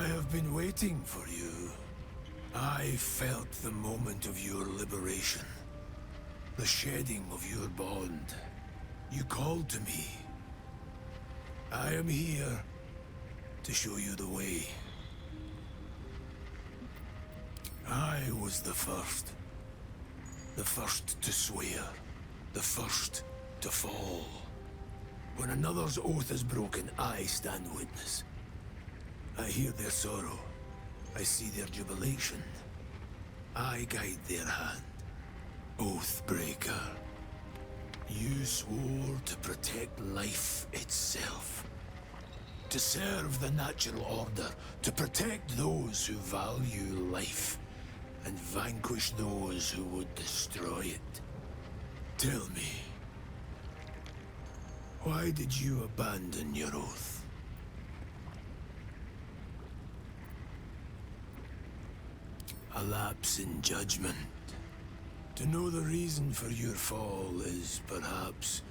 I have been waiting for you. I felt the moment of your liberation. The shedding of your bond. You called to me. I am here to show you the way. I was the first. The first to swear. The first to fall. When another's oath is broken, I stand witness. I hear their sorrow. I see their jubilation. I guide their hand. Oathbreaker. You swore to protect life itself. To serve the natural order. To protect those who value life. And vanquish those who would destroy it. Tell me. Why did you abandon your oath? A lapse in judgment. To know the reason for your fall is, perhaps,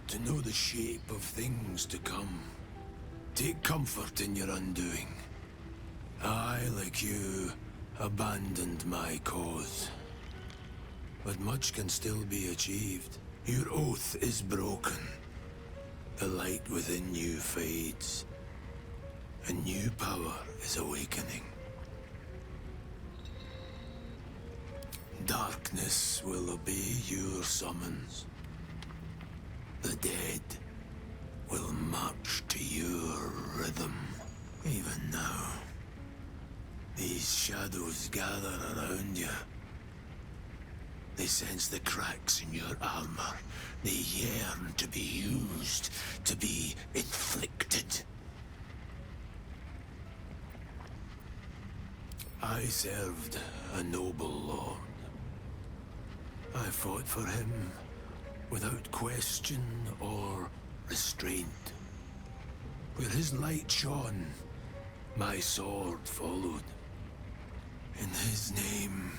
to know the shape of things to come. Take comfort in your undoing. I, like you, abandoned my cause. But much can still be achieved. Your oath is broken. The light within you fades. A new power is awakening. Darkness will obey your summons. The dead will march to your rhythm. Even now, these shadows gather around you. They sense the cracks in your armor. They yearn to be used, to be inflicted. I served a noble lord. I fought for him without question or restraint. Where his light shone, my sword followed. In his name,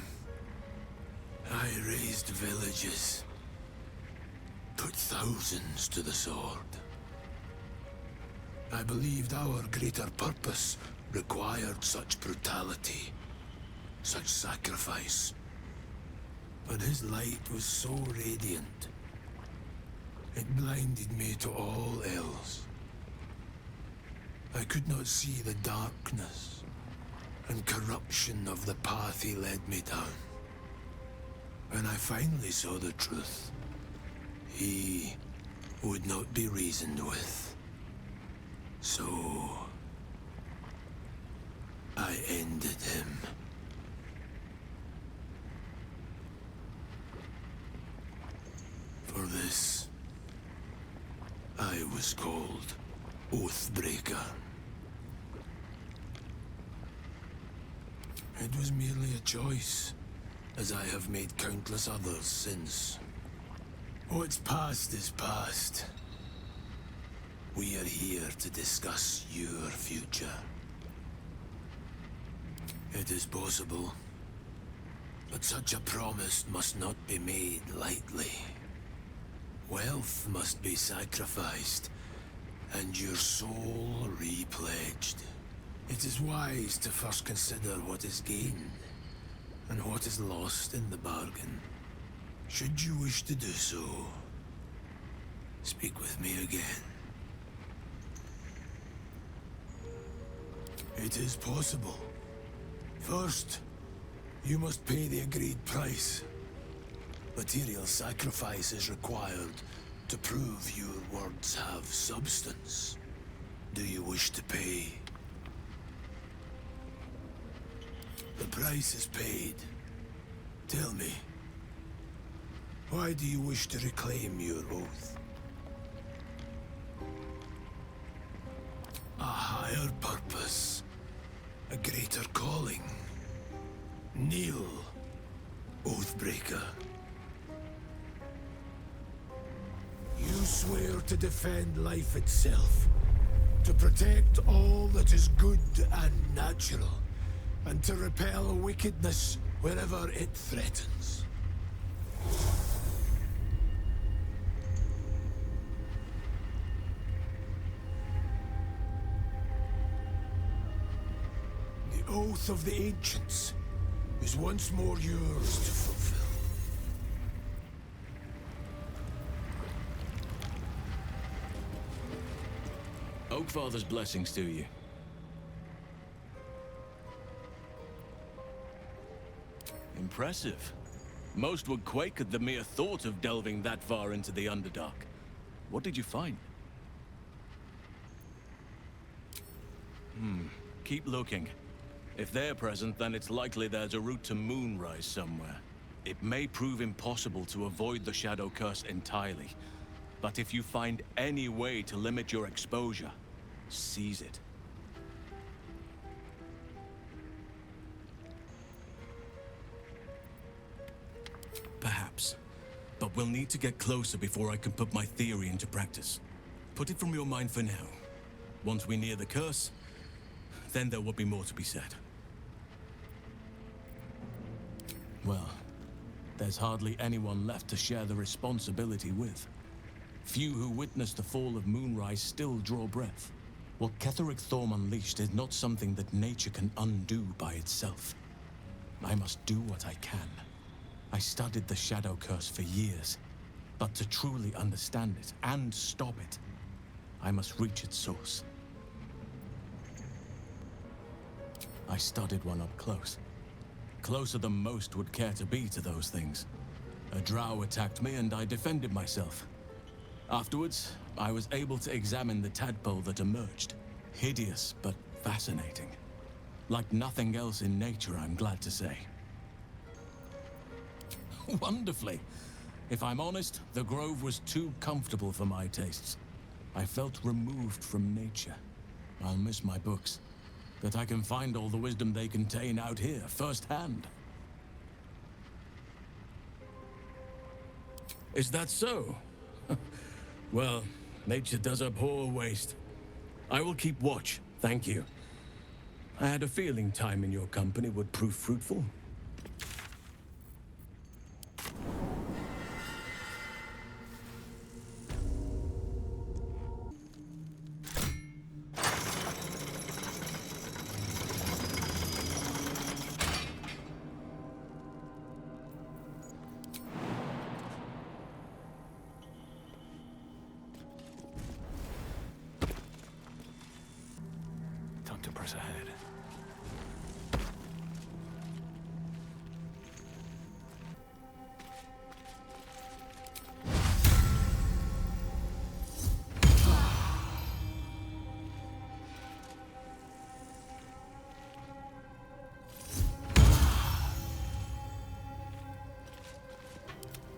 I raised villages, put thousands to the sword. I believed our greater purpose required such brutality, such sacrifice. But his light was so radiant, it blinded me to all else. I could not see the darkness and corruption of the path he led me down. When I finally saw the truth, he would not be reasoned with. So I ended him. For this, I was called Oathbreaker. It was merely a choice, as I have made countless others since. What's past is past. We are here to discuss your future. It is possible, but such a promise must not be made lightly. Wealth must be sacrificed, and your soul repledged. It is wise to first consider what is gained, and what is lost in the bargain. Should you wish to do so, speak with me again. It is possible. First, you must pay the agreed price. Material sacrifice is required to prove your words have substance. Do you wish to pay? The price is paid. Tell me, why do you wish to reclaim your oath? A higher purpose, a greater calling. Kneel, Oathbreaker. You swear to defend life itself, to protect all that is good and natural, and to repel wickedness wherever it threatens. oath of the ancients is once more yours to fulfill. Oakfather's blessings to you. Impressive. Most would quake at the mere thought of delving that far into the Underdark. What did you find? Keep looking. If they're present, then it's likely there's a route to Moonrise somewhere. It may prove impossible to avoid the Shadow Curse entirely, but if you find any way to limit your exposure, seize it. Perhaps. But we'll need to get closer before I can put my theory into practice. Put it from your mind for now. Once we near the curse, then there will be more to be said. Well, there's hardly anyone left to share the responsibility with. Few who witnessed the fall of Moonrise still draw breath. What Ketheric Thorm unleashed is not something that nature can undo by itself. I must do what I can. I studied the Shadow Curse for years, but to truly understand it and stop it, I must reach its source. I studied one up close. Closer than most would care to be to those things. A drow attacked me and I defended myself. Afterwards, I was able to examine the tadpole that emerged. Hideous, but fascinating. Like nothing else in nature, I'm glad to say. Wonderfully. If I'm honest, the grove was too comfortable for my tastes. I felt removed from nature. I'll miss my books, but I can find all the wisdom they contain out here, firsthand. Is that so? Well, nature does abhor waste. I will keep watch, thank you. I had a feeling time in your company would prove fruitful. Press ahead.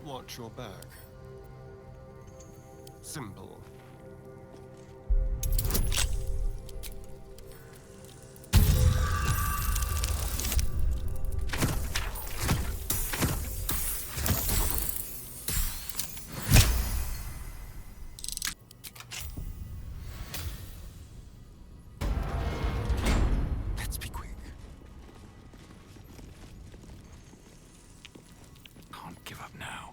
Watch your back. Simple. Give up now.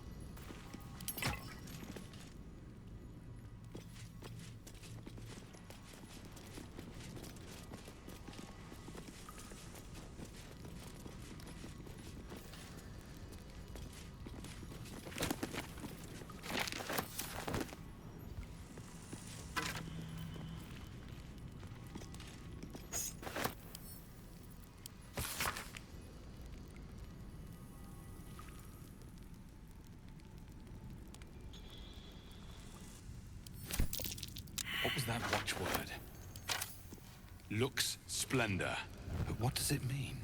What was that watchword? Lux Splendor. But what does it mean?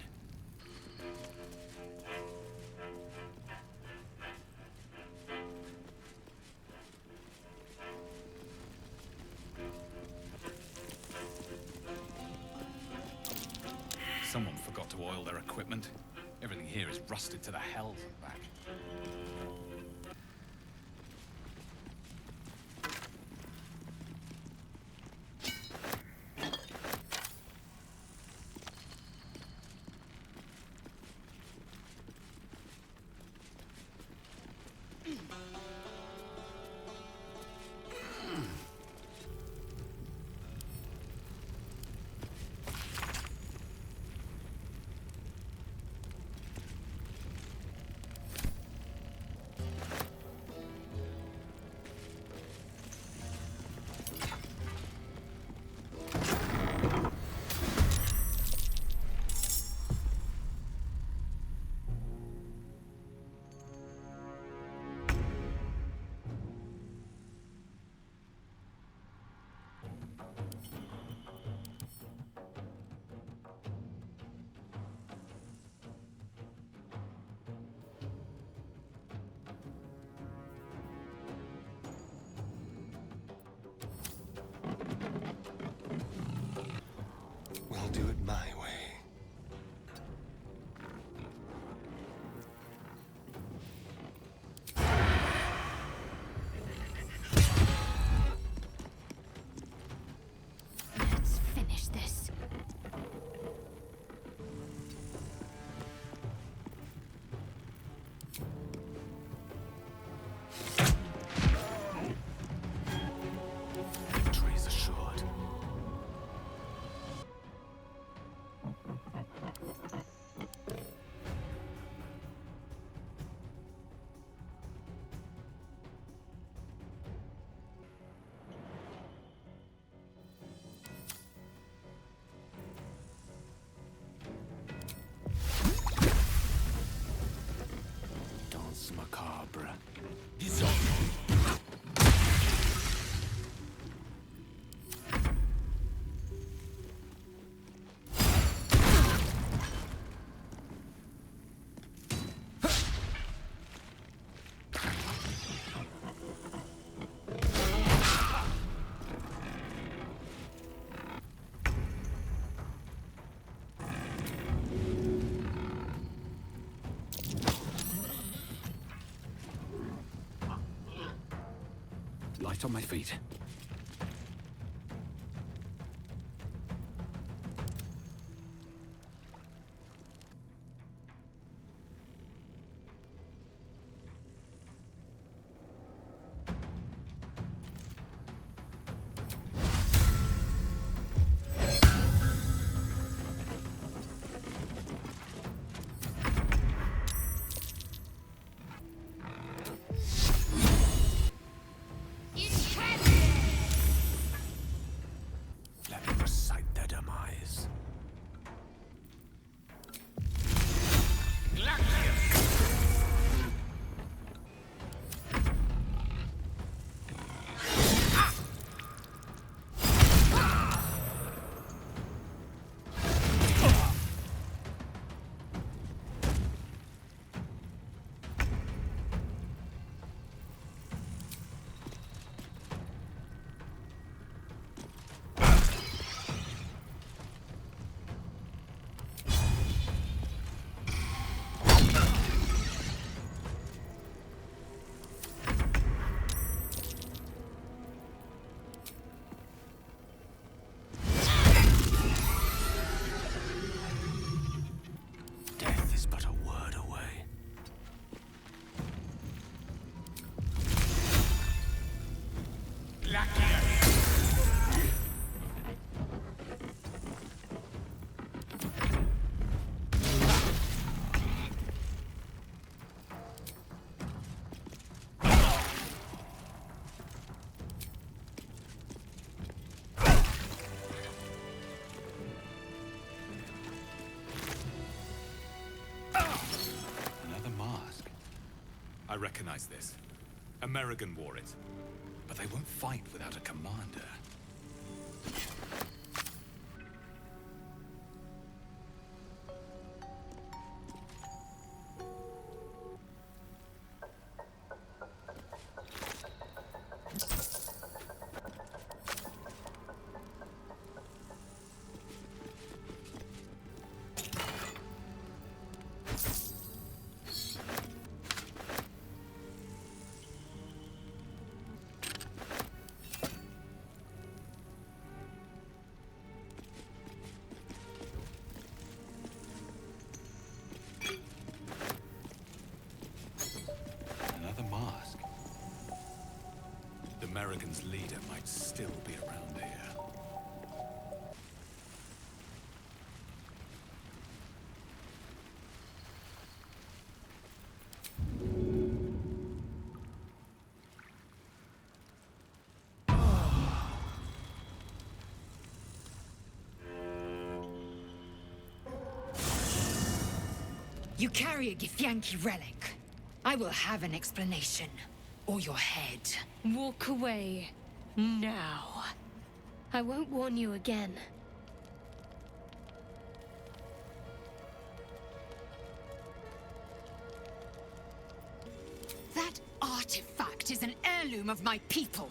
Someone forgot to oil their equipment. Everything here is rusted to the hells and back. I'll do it my way. Let's finish this. Victory is assured. Danse macabre. Light on my feet. Let me recite their demise. Death is but a word away. Another mask. I recognize this. American wore it. But they won't fight without a commander. Another mask. The Americans' leader might still be around here. You carry a Githyanki relic. I will have an explanation. Or your head. Walk away. Now. I won't warn you again. That artifact is an heirloom of my people.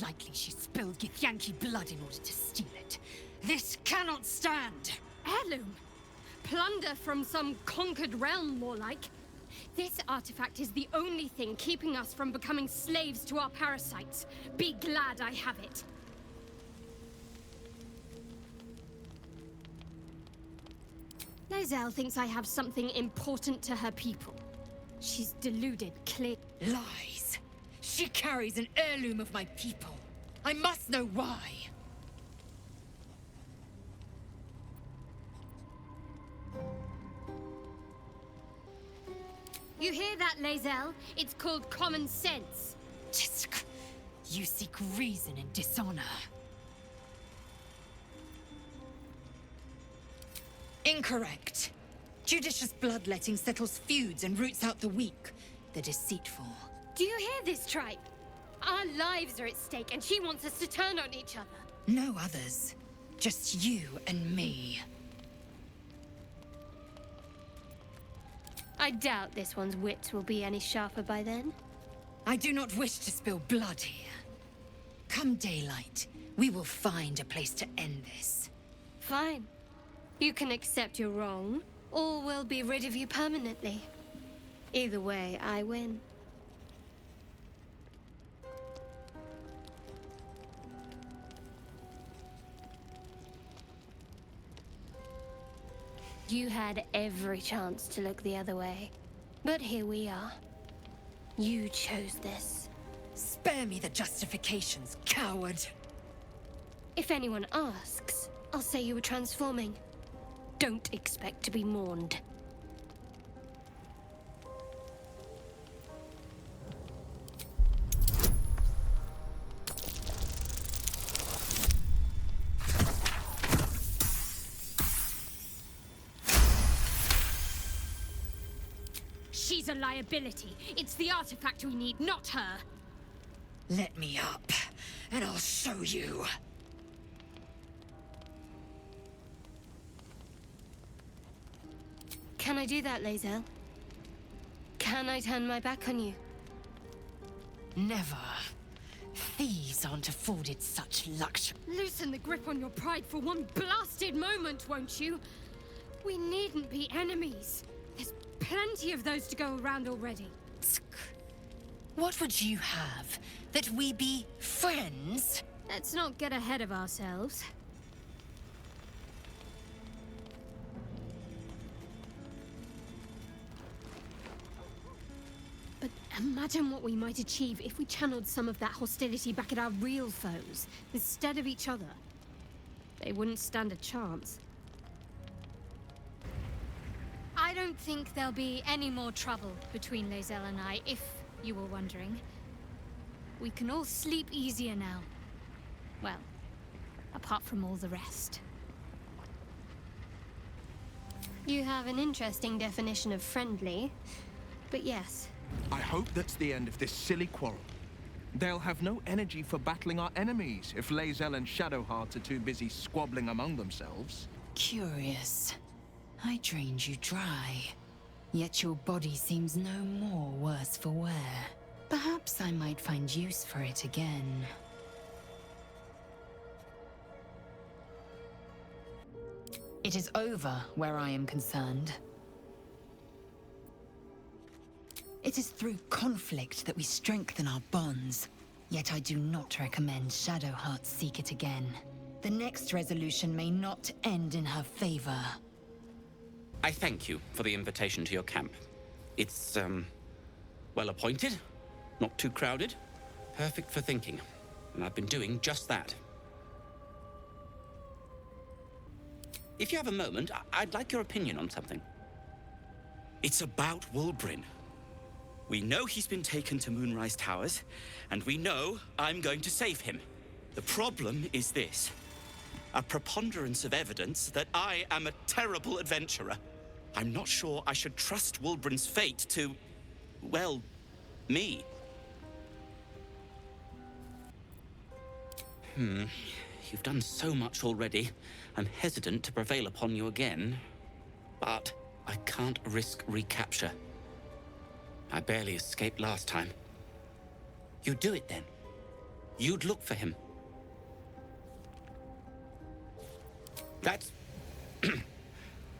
Likely she spilled Githyanki blood in order to steal it. This cannot stand! Heirloom? Plunder from some conquered realm, more like. This artifact is the only thing keeping us from becoming slaves to our parasites. Be glad I have it. Lae'zel thinks I have something important to her people. She's deluded, clear. Lies. She carries an heirloom of my people. I must know why. You hear that, Lae'zel? It's called common sense. Tisk. You seek reason in dishonor. Incorrect. Judicious bloodletting settles feuds and roots out the weak, the deceitful. Do you hear this, tribe? Our lives are at stake, and she wants us to turn on each other. No others. Just you and me. I doubt this one's wits will be any sharper by then. I do not wish to spill blood here. Come daylight, we will find a place to end this. Fine. You can accept you're wrong, or we'll be rid of you permanently. Either way, I win. You had every chance to look the other way, but here we are. You chose this. Spare me the justifications, coward! If anyone asks, I'll say you were transforming. Don't expect to be mourned. She's a liability. It's the artifact we need, not her. Let me up, and I'll show you. Can I do that, Lae'zel? Can I turn my back on you? Never. Thieves aren't afforded such luxury. Loosen the grip on your pride for one blasted moment, won't you? We needn't be enemies. There's plenty of those to go around already. Tsk. What would you have? That we be friends? Let's not get ahead of ourselves. But imagine what we might achieve if we channeled some of that hostility back at our real foes, instead of each other. They wouldn't stand a chance. I don't think there'll be any more trouble between Lae'zel and I, if you were wondering. We can all sleep easier now. Well, apart from all the rest. You have an interesting definition of friendly, but yes. I hope that's the end of this silly quarrel. They'll have no energy for battling our enemies if Lae'zel and Shadowheart are too busy squabbling among themselves. Curious. I drained you dry. Yet your body seems no more worse for wear. Perhaps I might find use for it again. It is over where I am concerned. It is through conflict that we strengthen our bonds. Yet I do not recommend Shadowheart seek it again. The next resolution may not end in her favor. I thank you for the invitation to your camp. It's, well appointed, not too crowded, perfect for thinking. And I've been doing just that. If you have a moment, I'd like your opinion on something. It's about Wulbren. We know he's been taken to Moonrise Towers, and we know I'm going to save him. The problem is this. A preponderance of evidence that I am a terrible adventurer. I'm not sure I should trust Wulbren's fate to, well, me. You've done so much already. I'm hesitant to prevail upon you again. But I can't risk recapture. I barely escaped last time. You do it then. you'd look for him. That's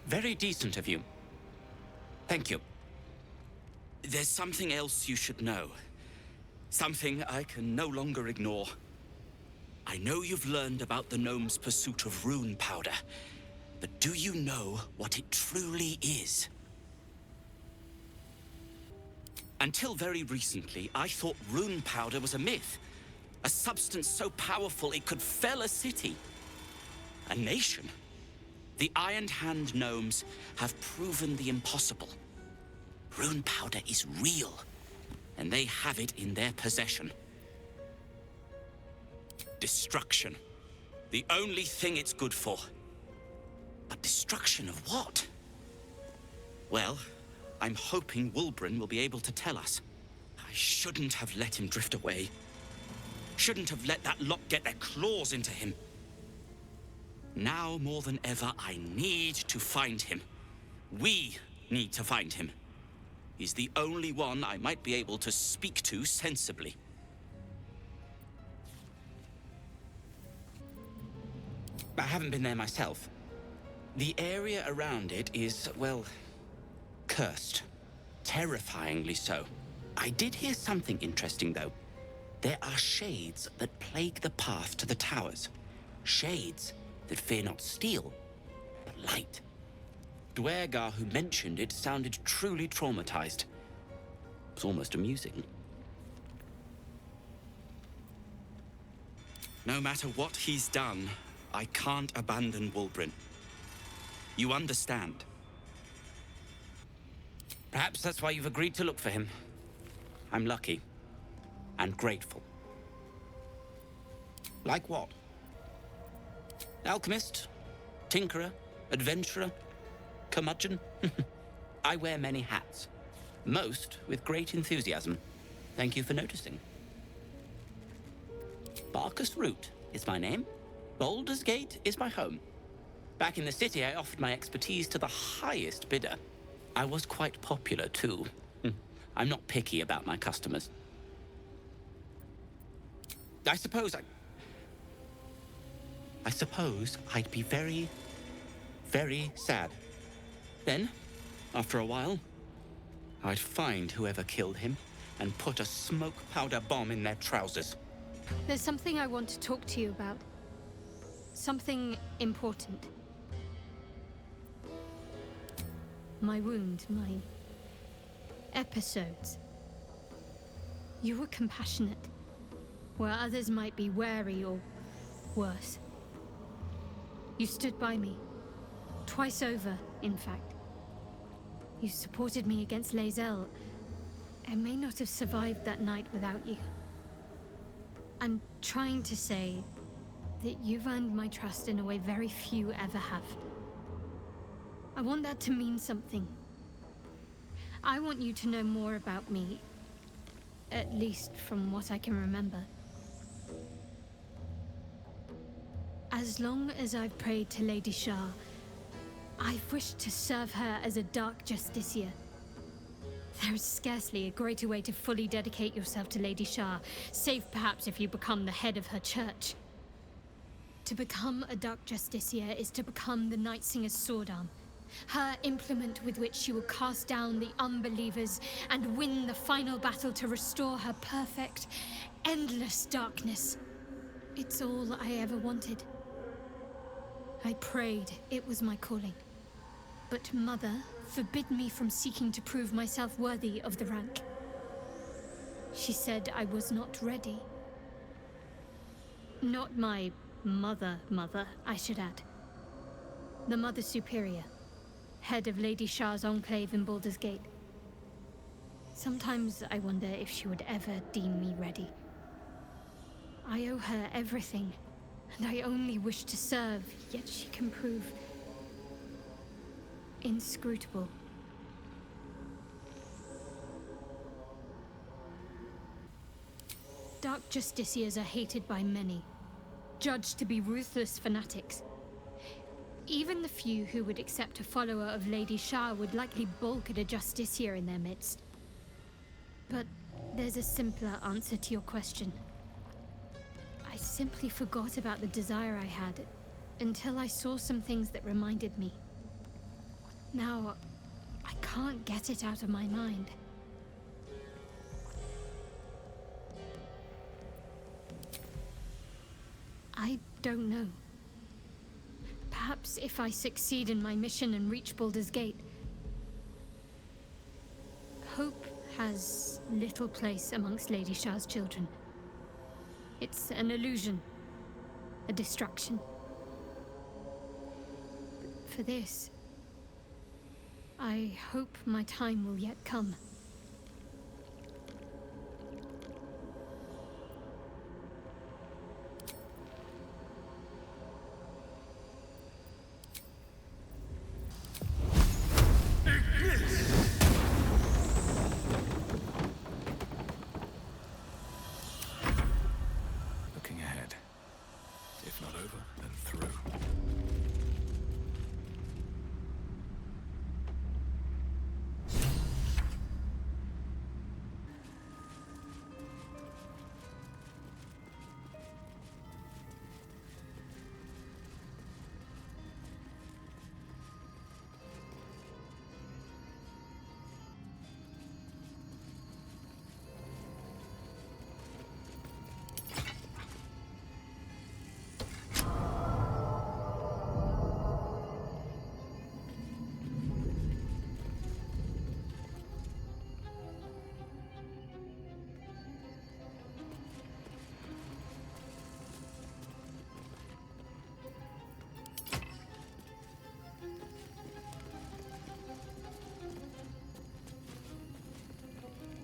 very decent of you. Thank you. There's something else you should know. Something I can no longer ignore. I know you've learned about the gnome's pursuit of rune powder, but do you know what it truly is? Until very recently, I thought rune powder was a myth. A substance so powerful it could fell a city. A nation. The Iron Hand gnomes have proven the impossible. Rune powder is real, and they have it in their possession. Destruction. The only thing it's good for. But destruction of what? Well, I'm hoping Wulbren will be able to tell us. I shouldn't have let him drift away. Shouldn't have let that lot get their claws into him. Now more than ever, I need to find him. We need to find him. He's the only one I might be able to speak to sensibly. I haven't been there myself. The area around it is, well, cursed. Terrifyingly so. I did hear something interesting, though. There are shades that plague the path to the towers. Shades that fear not steel, but light. Dwergar, who mentioned it, sounded truly traumatized. It was almost amusing. No matter what he's done, I can't abandon Wulbren. You understand? Perhaps that's why you've agreed to look for him. I'm lucky. And grateful. Like what? Alchemist? Tinkerer? Adventurer? Curmudgeon? I wear many hats. Most with great enthusiasm. Thank you for noticing. Barkus Root is my name. Baldur's Gate is my home. Back in the city, I offered my expertise to the highest bidder. I was quite popular, too. I'm not picky about my customers. I suppose I'd be very, very sad. Then, after a while, I'd find whoever killed him and put a smoke powder bomb in their trousers. There's something I want to talk to you about. Something important. My wound, my episodes. You were compassionate, where others might be wary or worse. You stood by me. Twice over, in fact. You supported me against Lae'zel. I may not have survived that night without you. I'm trying to say that you've earned my trust in a way very few ever have. I want that to mean something. I want you to know more about me, at least from what I can remember. As long as I've prayed to Lady Shah, I've wished to serve her as a Dark Justiciar. There is scarcely a greater way to fully dedicate yourself to Lady Shah, save perhaps if you become the head of her church. To become a Dark Justiciar is to become the Night Singer's sword arm, her implement with which she will cast down the unbelievers and win the final battle to restore her perfect, endless darkness. It's all I ever wanted. I prayed it was my calling. But Mother forbid me from seeking to prove myself worthy of the rank. She said I was not ready. Not my mother, I should add. The Mother Superior, head of Lady Shah's enclave in Baldur's Gate. Sometimes I wonder if she would ever deem me ready. I owe her everything, and I only wish to serve, yet she can prove inscrutable. Dark Justiciars are hated by many, judged to be ruthless fanatics. Even the few who would accept a follower of Lady Shah would likely balk at a Justiciar in their midst. But there's a simpler answer to your question. simply forgot about the desire I had until I saw some things that reminded me. Now, I can't get it out of my mind. I don't know. Perhaps if I succeed in my mission and reach Baldur's Gate, hope has little place amongst Lady Shah's children. It's an illusion, a distraction. But for this, I hope my time will yet come. Looking ahead. If not over, then through.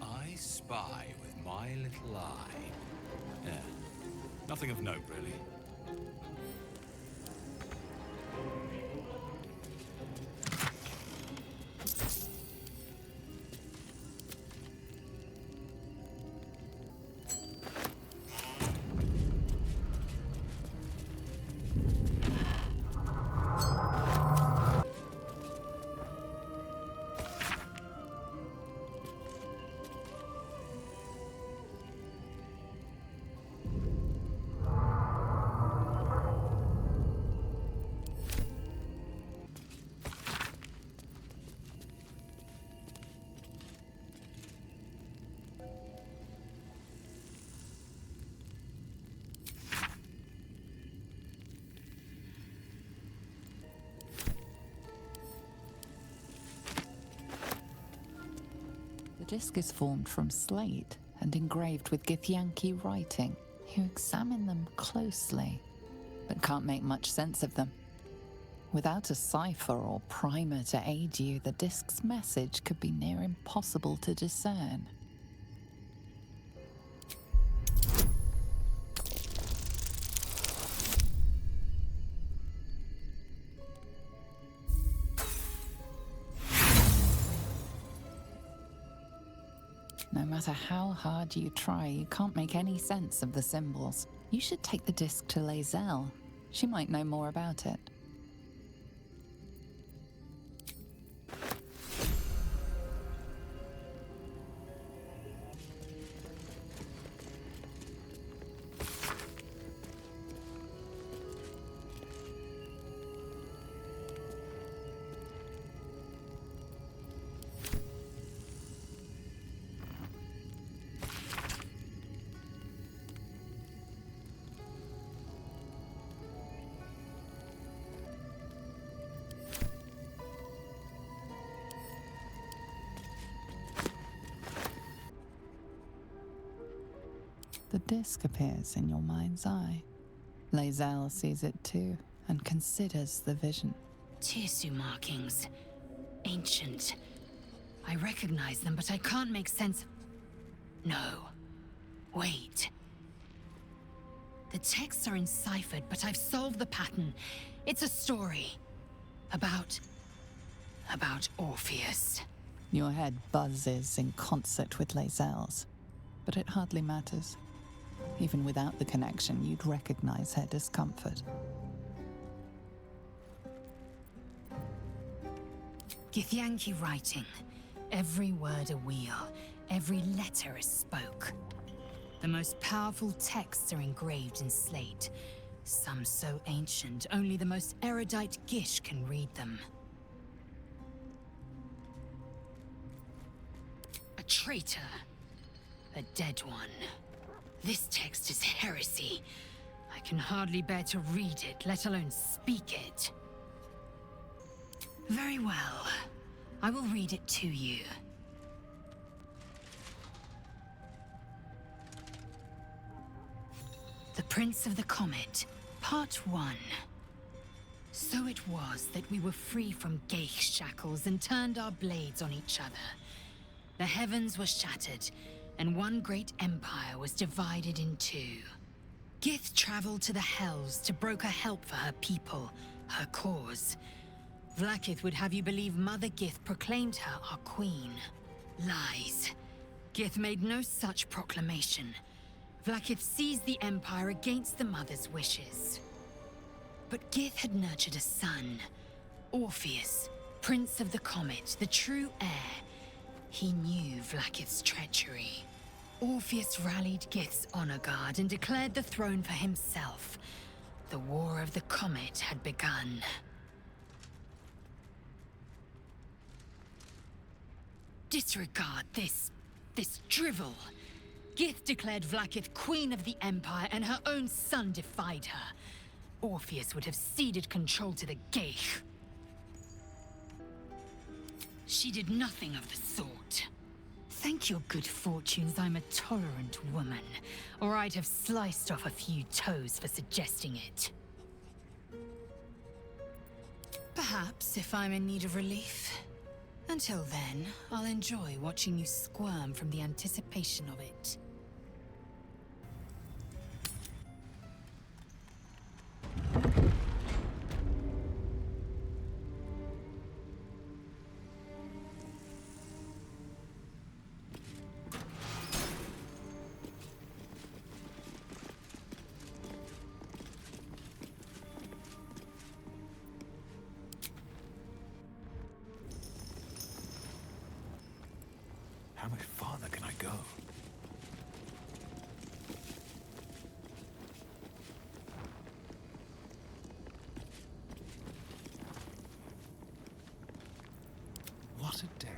I spy with my little eye. Yeah. Nothing of note, really. The disc is formed from slate and engraved with Githyanki writing. You examine them closely, but can't make much sense of them. Without a cipher or primer to aid you, the disc's message could be near impossible to discern. No matter how hard you try, you can't make any sense of the symbols. You should take the disc to Lae'zel. She might know more about it. The disc appears in your mind's eye. Lae'zel sees it too, and considers the vision. Tissue markings. Ancient. I recognize them, but I can't make sense. No. Wait. The texts are enciphered, but I've solved the pattern. It's a story. About Orpheus. Your head buzzes in concert with Lae'zel's, but it hardly matters. Even without the connection, you'd recognize her discomfort. Githyanki writing. Every word a wheel, every letter a spoke. The most powerful texts are engraved in slate. Some so ancient, only the most erudite Gish can read them. A traitor. A dead one. This text is heresy. I can hardly bear to read it, let alone speak it. Very well. I will read it to you. The Prince of the Comet, Part 1. So it was that we were free from Geich shackles and turned our blades on each other. The heavens were shattered, and one great empire was divided in two. Gith traveled to the Hells to broker help for her people, her cause. Vlaakith would have you believe Mother Gith proclaimed her our queen. Lies. Gith made no such proclamation. Vlaakith seized the Empire against the Mother's wishes. But Gith had nurtured a son, Orpheus, Prince of the Comet, the true heir. He knew Vlaakith's treachery. Orpheus rallied Gith's honor guard and declared the throne for himself. The War of the Comet had begun. Disregard this drivel. Gith declared Vlaakith Queen of the Empire, and her own son defied her. Orpheus would have ceded control to the Geich. She did nothing of the sort. Thank your good fortunes I'm a tolerant woman, or I'd have sliced off a few toes for suggesting it. Perhaps if I'm in need of relief. Until then, I'll enjoy watching you squirm from the anticipation of it. How much farther can I go? What a day.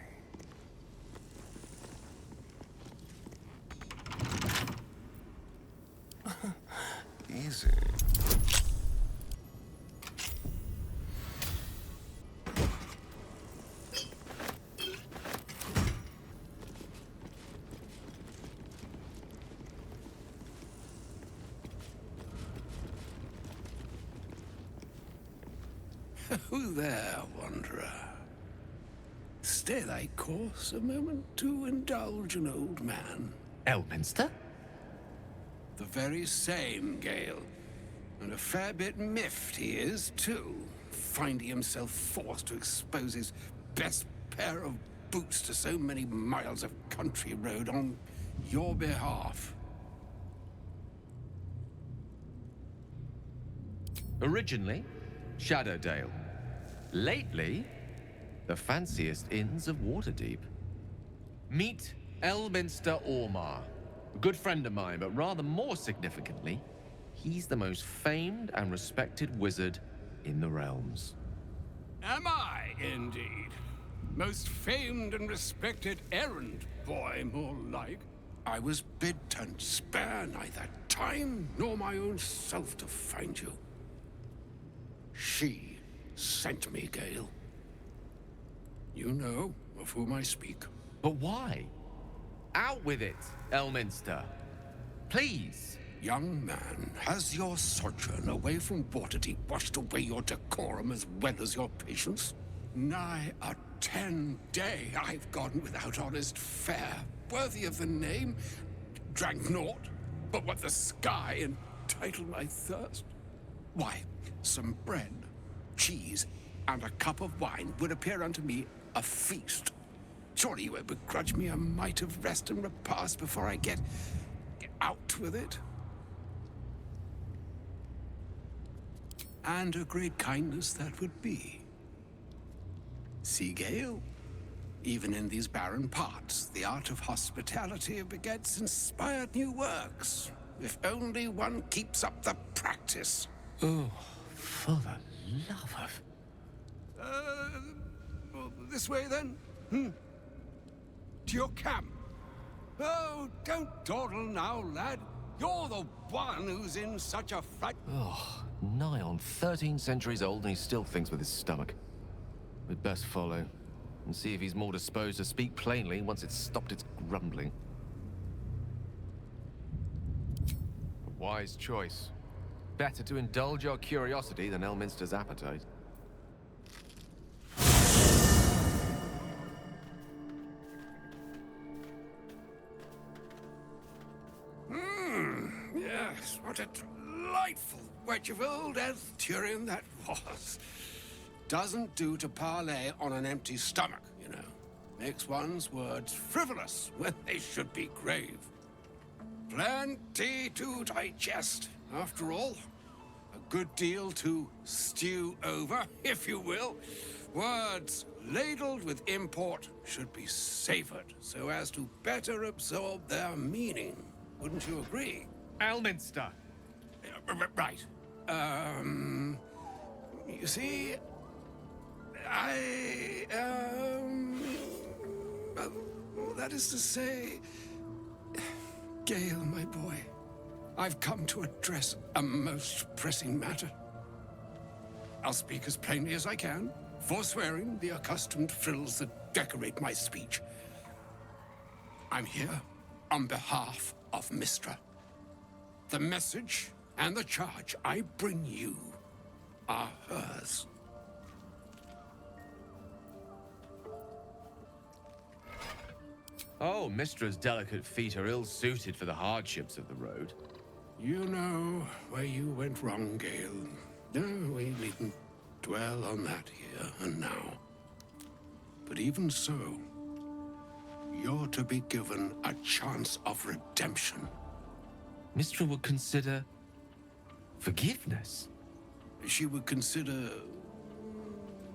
Easy. Who there, wanderer? Stay thy course a moment to indulge an old man. Elminster? The very same, Gale. And a fair bit miffed he is, too, finding himself forced to expose his best pair of boots to so many miles of country road on your behalf. Originally, Shadowdale. Lately, the fanciest inns of Waterdeep. Meet Elminster Ormar. A good friend of mine, but rather more significantly, he's the most famed and respected wizard in the realms. Am I, indeed? Most famed and respected errand boy, more like. I was bid to spare neither time nor my own self to find you. She sent me, Gale. You know of whom I speak. But why? Out with it, Elminster. Please. Young man, has your sojourn away from Waterdeep washed away your decorum as well as your patience? Nigh a 10-day I've gone without honest fare, worthy of the name. Drank naught but what the sky entitled my thirst. Why, some bread, cheese, and a cup of wine would appear unto me a feast. Surely you won't begrudge me a mite of rest and repast before I get out with it? And a great kindness that would be. See, Gale, Even in these barren parts, the art of hospitality begets inspired new works. If only one keeps up the practice. Oh, for the love of... This way then? To your camp. Oh, don't dawdle now, lad. You're the one who's in such a fright. Oh, nigh on 13 centuries old and he still thinks with his stomach. We'd best follow and see if he's more disposed to speak plainly once it's stopped its grumbling. A wise choice. Better to indulge your curiosity than Elminster's appetite. Yes, what a delightful wedge of old Arthurian that was. Doesn't do to parley on an empty stomach, you know. Makes one's words frivolous when they should be grave. Plenty to digest, after all. A good deal to stew over, if you will. Words ladled with import should be savored so as to better absorb their meaning. Wouldn't you agree? Elminster! Right. You see, that is to say, Gale, my boy, I've come to address a most pressing matter. I'll speak as plainly as I can, forswearing the accustomed frills that decorate my speech. I'm here on behalf of Mystra. The message and the charge I bring you are hers. Oh, Mistra's delicate feet are ill-suited for the hardships of the road. You know where you went wrong, Gale. No, we needn't dwell on that here and now. But even so, you're to be given a chance of redemption. Mystra would consider... forgiveness? She would consider...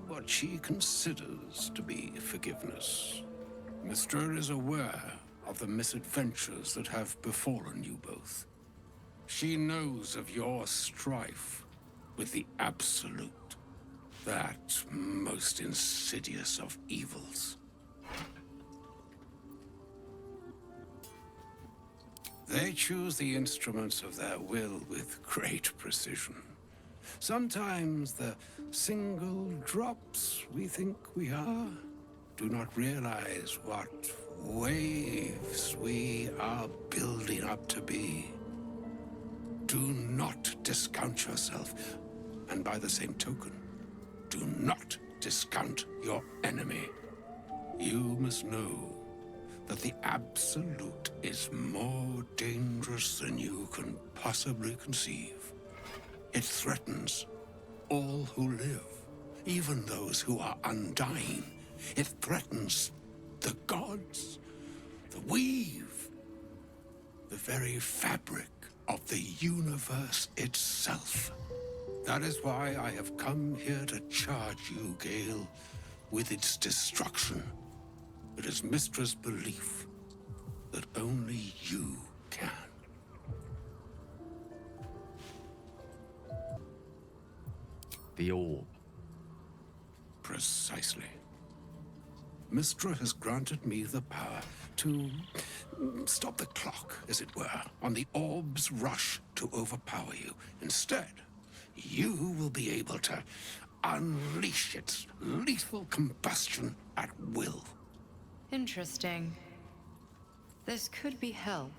what she considers to be forgiveness. Mystra is aware of the misadventures that have befallen you both. She knows of your strife with the Absolute, that most insidious of evils. They choose the instruments of their will with great precision. Sometimes the single drops we think we are do not realize what waves we are building up to be. Do not discount yourself, and by the same token, do not discount your enemy. You must know that the Absolute is more dangerous than you can possibly conceive. It threatens all who live, even those who are undying. It threatens the gods, the weave, the very fabric of the universe itself. That is why I have come here to charge you, Gale, with its destruction. It is Mistra's belief that only you can. The orb. Precisely. Mystra has granted me the power to stop the clock, as it were, on the orb's rush to overpower you. Instead, you will be able to unleash its lethal combustion at will. Interesting. This could be help,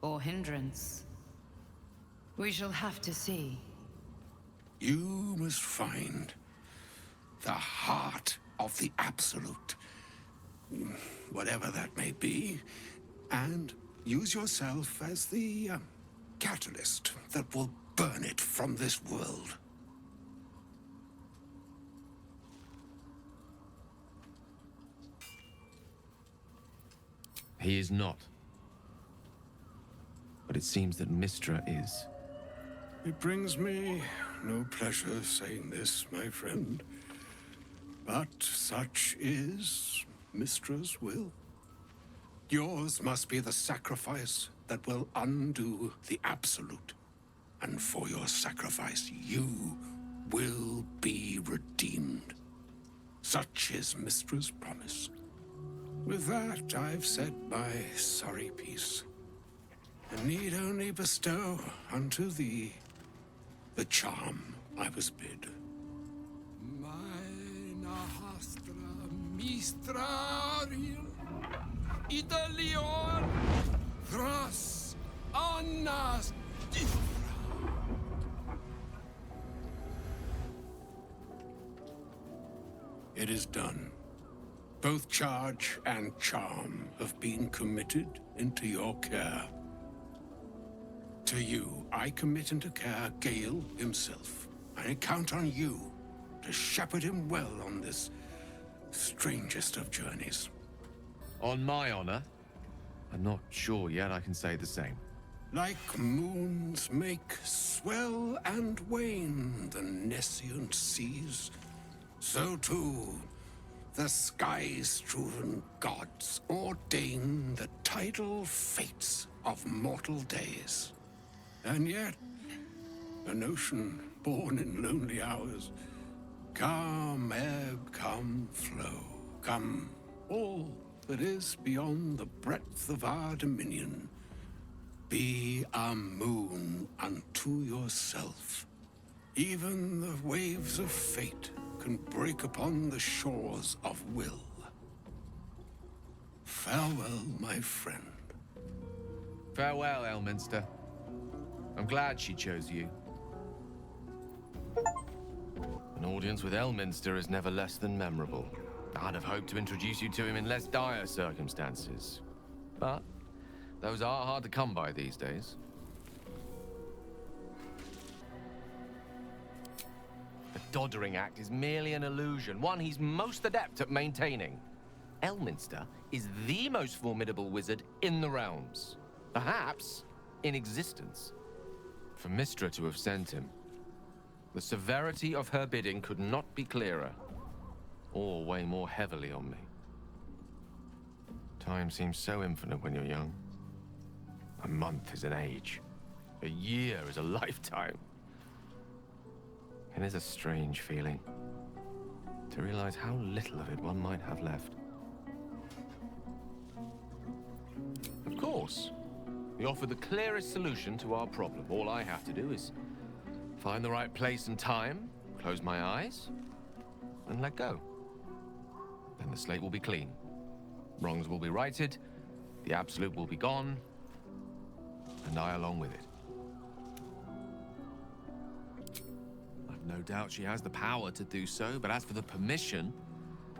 or hindrance. We shall have to see. You must find the heart of the Absolute, whatever that may be, and use yourself as the catalyst that will burn it from this world. He is not. But it seems that Mystra is. It brings me no pleasure saying this, my friend. But such is Mistra's will. Yours must be the sacrifice that will undo the Absolute. And for your sacrifice, you will be redeemed. Such is Mistra's promise. With that, I've said my sorry piece, and need only bestow unto thee the charm I was bid. Mina hastra mistraril Italior thras annas diffra. It is done. Both charge and charm have been committed into your care. To you, I commit into care Gale himself. I count on you to shepherd him well on this strangest of journeys. On my honor, I'm not sure yet I can say the same. Like moons make swell and wane the nescient seas, so too the sky-strewn gods ordain the tidal fates of mortal days. And yet, an ocean born in lonely hours, come ebb, come flow, come all that is beyond the breadth of our dominion. Be a moon unto yourself. Even the waves of fate can break upon the shores of will. Farewell, my friend. Farewell, Elminster. I'm glad she chose you. An audience with Elminster is never less than memorable. I'd have hoped to introduce you to him in less dire circumstances. But those are hard to come by these days. The Doddering Act is merely an illusion, one he's most adept at maintaining. Elminster is the most formidable wizard in the realms. Perhaps in existence. For Mystra to have sent him, the severity of her bidding could not be clearer, or weigh more heavily on me. Time seems so infinite when you're young. A month is an age. A year is a lifetime. It is a strange feeling to realize how little of it one might have left. Of course, we offer the clearest solution to our problem. All I have to do is find the right place and time, close my eyes, and let go. Then the slate will be clean. Wrongs will be righted, the Absolute will be gone, and I along with it. I've no doubt she has the power to do so, but as for the permission,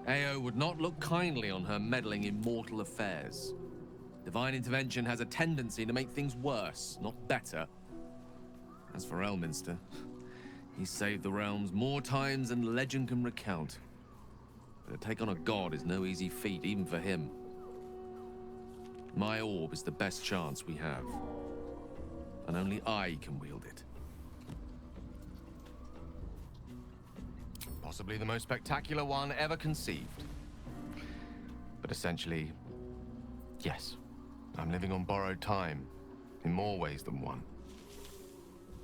Ao would not look kindly on her meddling in mortal affairs. Divine intervention has a tendency to make things worse, not better. As for Elminster, he's saved the realms more times than legend can recount. But to take on a god is no easy feat, even for him. My orb is the best chance we have. And only I can wield it. Possibly the most spectacular one ever conceived. But essentially, yes, I'm living on borrowed time, in more ways than one.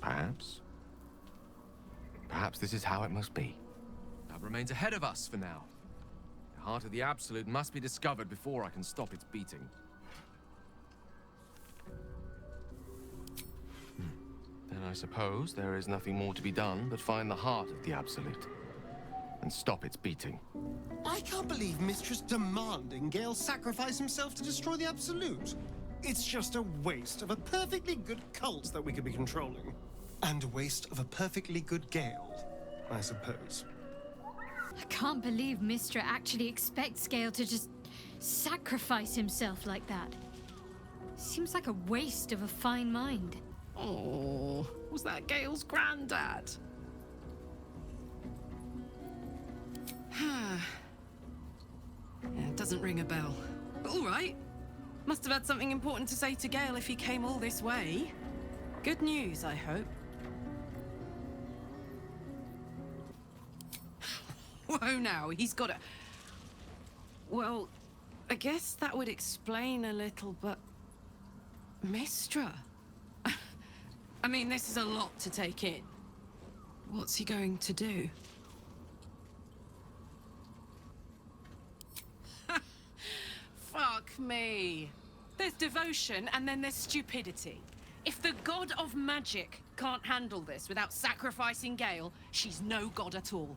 Perhaps this is how it must be. That remains ahead of us for now. The heart of the Absolute must be discovered before I can stop its beating. Then I suppose there is nothing more to be done but find the heart of the Absolute and stop its beating. I can't believe Mistress demanding Gale sacrifice himself to destroy the Absolute. It's just a waste of a perfectly good cult that we could be controlling. And a waste of a perfectly good Gale, I suppose. I can't believe Mystra actually expects Gale to just sacrifice himself like that. Seems like a waste of a fine mind. Oh, was that Gale's granddad? It doesn't ring a bell. But all right. Must have had something important to say to Gale if he came all this way. Good news, I hope. Whoa now, he's got a... Well, I guess that would explain a little, but... Mystra? I mean, this is a lot to take in. What's he going to do? Fuck me. There's devotion and then there's stupidity. If the god of magic can't handle this without sacrificing Gale, she's no god at all.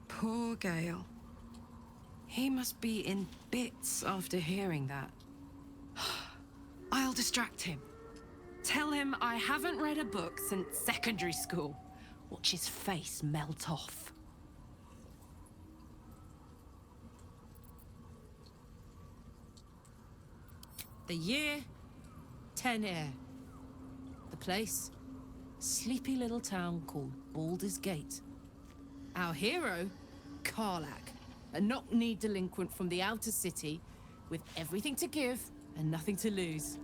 Poor Gale. He must be in bits after hearing that. I'll distract him. Tell him I haven't read a book since secondary school. Watch his face melt off. The year, 10 Air. The place, sleepy little town called Baldur's Gate. Our hero, Karlach, a knock-kneed delinquent from the outer city with everything to give and nothing to lose.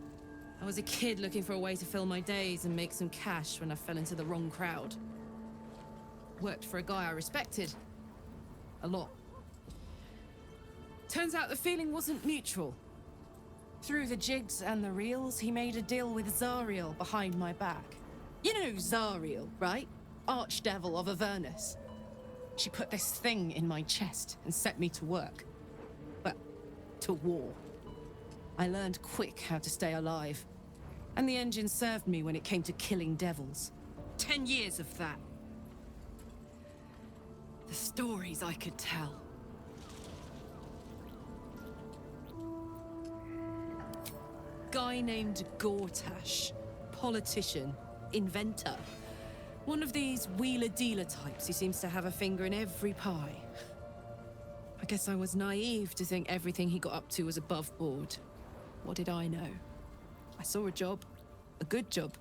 I was a kid looking for a way to fill my days and make some cash when I fell into the wrong crowd. Worked for a guy I respected. A lot. Turns out the feeling wasn't mutual. Through the jigs and the reels, he made a deal with Zariel behind my back. You know Zariel, right? Archdevil of Avernus. She put this thing in my chest and set me to work. Well, to war. I learned quick how to stay alive. And the engine served me when it came to killing devils. 10 years of that. The stories I could tell. Guy named Gortash. Politician. Inventor. One of these wheeler-dealer types who seems to have a finger in every pie. I guess I was naive to think everything he got up to was above board. What did I know? I saw a job. A good job.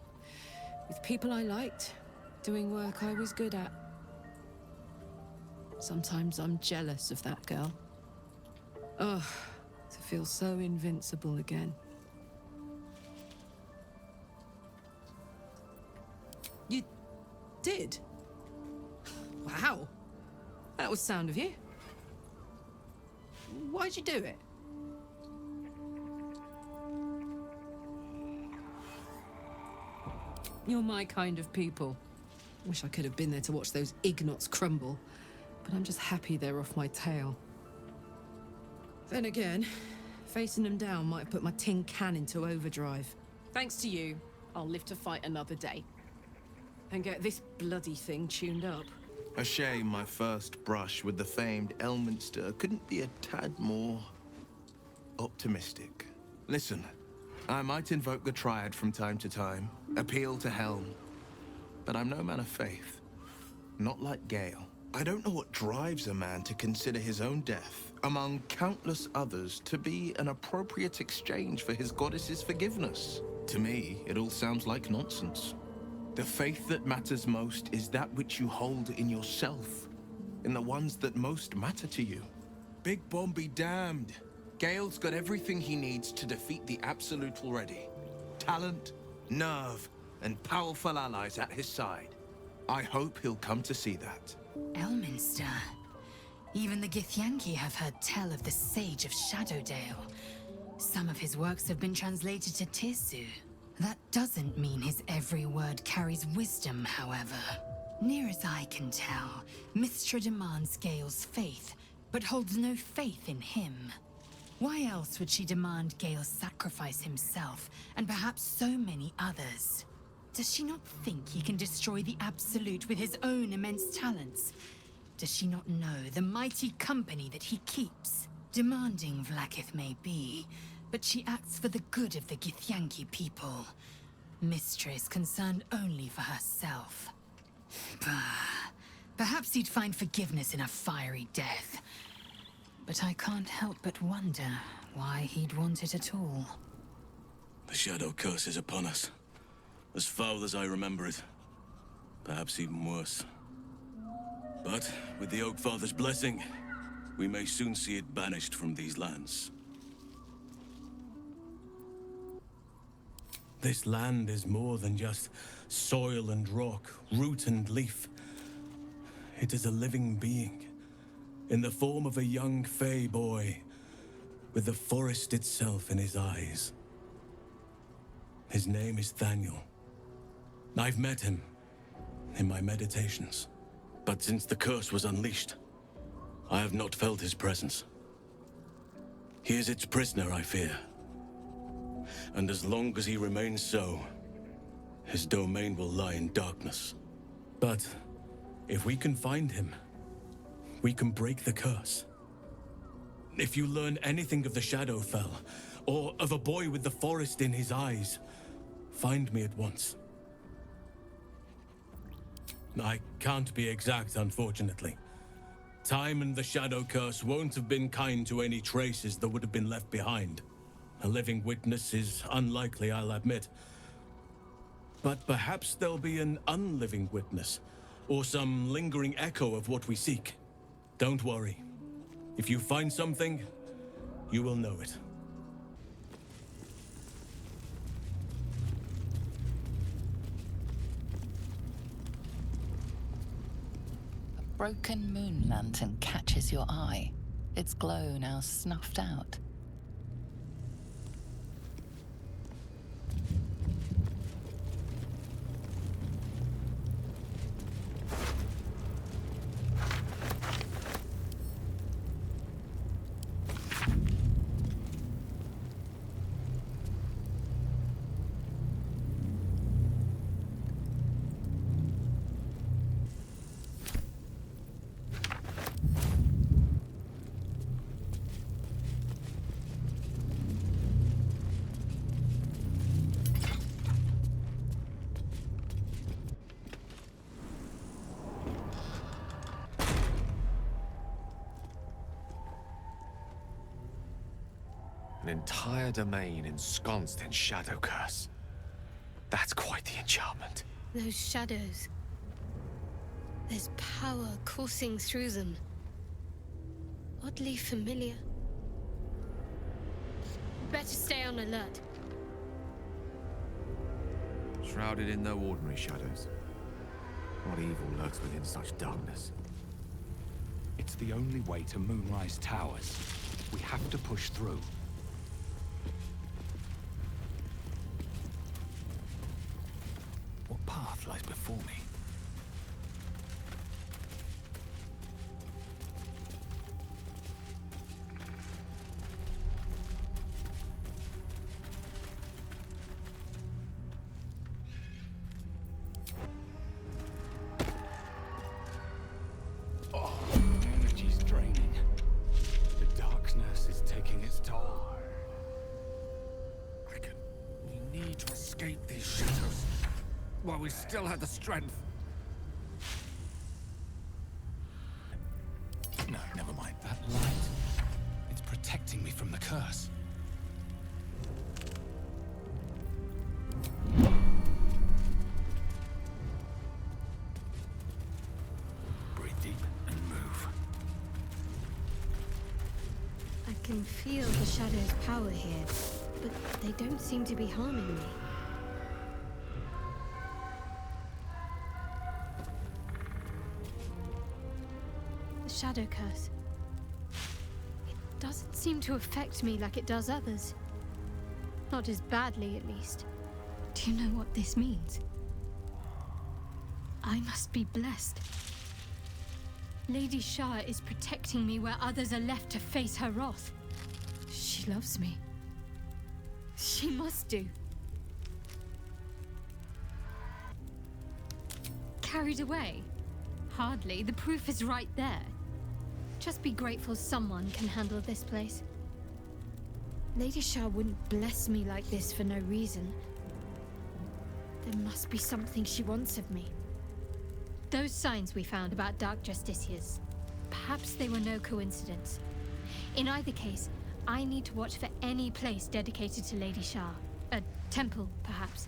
With people I liked. Doing work I was good at. Sometimes I'm jealous of that girl. Ugh, to feel so invincible again. You did? Wow. That was sound of you. Why'd you do it? You're my kind of people. Wish I could have been there to watch those Ignots crumble, but I'm just happy they're off my tail. Then again, facing them down might have put my tin can into overdrive. Thanks to you, I'll live to fight another day. And get this bloody thing tuned up. A shame my first brush with the famed Elminster couldn't be a tad more optimistic. Listen, I might invoke the Triad from time to time, appeal to Helm, but I'm no man of faith. Not like Gale. I don't know what drives a man to consider his own death, among countless others, to be an appropriate exchange for his goddess's forgiveness. To me, it all sounds like nonsense. The faith that matters most is that which you hold in yourself, in the ones that most matter to you. Big Bomb be damned. Gale's got everything he needs to defeat the Absolute already. Talent, nerve, and powerful allies at his side. I hope he'll come to see that. Elminster. Even the Githyanki have heard tell of the Sage of Shadowdale. Some of his works have been translated to Tirsu. That doesn't mean his every word carries wisdom, however. Near as I can tell, Mystra demands Gale's faith, but holds no faith in him. Why else would she demand Gale sacrifice himself, and perhaps so many others? Does she not think he can destroy the Absolute with his own immense talents? Does she not know the mighty company that he keeps? Demanding Vlaakith may be, but she acts for the good of the Githyanki people. Mystra is concerned only for herself. Perhaps he'd find forgiveness in a fiery death. But I can't help but wonder why he'd want it at all. The Shadow Curse is upon us. As foul as I remember it. Perhaps even worse. But with the Oak Father's blessing, we may soon see it banished from these lands. This land is more than just soil and rock, root and leaf. It is a living being. in the form of a young Fey boy, with the forest itself in his eyes. His name is Thaniel. I've met him in my meditations, but since the curse was unleashed, I have not felt his presence. He is its prisoner, I fear. And as long as he remains so, his domain will lie in darkness. But if we can find him, we can break the curse. If you learn anything of the Shadowfell, or of a boy with the forest in his eyes, find me at once. I can't be exact, unfortunately. Time and the Shadow Curse won't have been kind to any traces that would have been left behind. A living witness is unlikely, I'll admit. But perhaps there'll be an unliving witness, or some lingering echo of what we seek. Don't worry. If you find something, you will know it. A broken moon lantern catches your eye, its glow now snuffed out. An entire domain ensconced in Shadow Curse. That's quite the enchantment. Those shadows. There's power coursing through them. Oddly familiar. Better stay on alert. Shrouded in no ordinary shadows. What evil lurks within such darkness? It's the only way to Moonrise Towers. We have to push through. What path lies before me? Oh, energy's draining. The darkness is taking its toll. We need to escape these shadows while we still have the strength. No, never mind. That light. It's protecting me from the curse. Breathe deep and move. I can feel the shadow's power here, but they don't seem to be harming me. The Shadow Curse. It doesn't seem to affect me like it does others. Not as badly, at least. Do you know what this means? I must be blessed. Lady Shah is protecting me where others are left to face her wrath. She loves me. She must do. Carried away? Hardly. The proof is right there. Just be grateful someone can handle this place. Lady Shah wouldn't bless me like this for no reason. There must be something she wants of me. Those signs we found about Dark Justiciars, perhaps they were no coincidence. In either case, I need to watch for any place dedicated to Lady Shah. A temple, perhaps.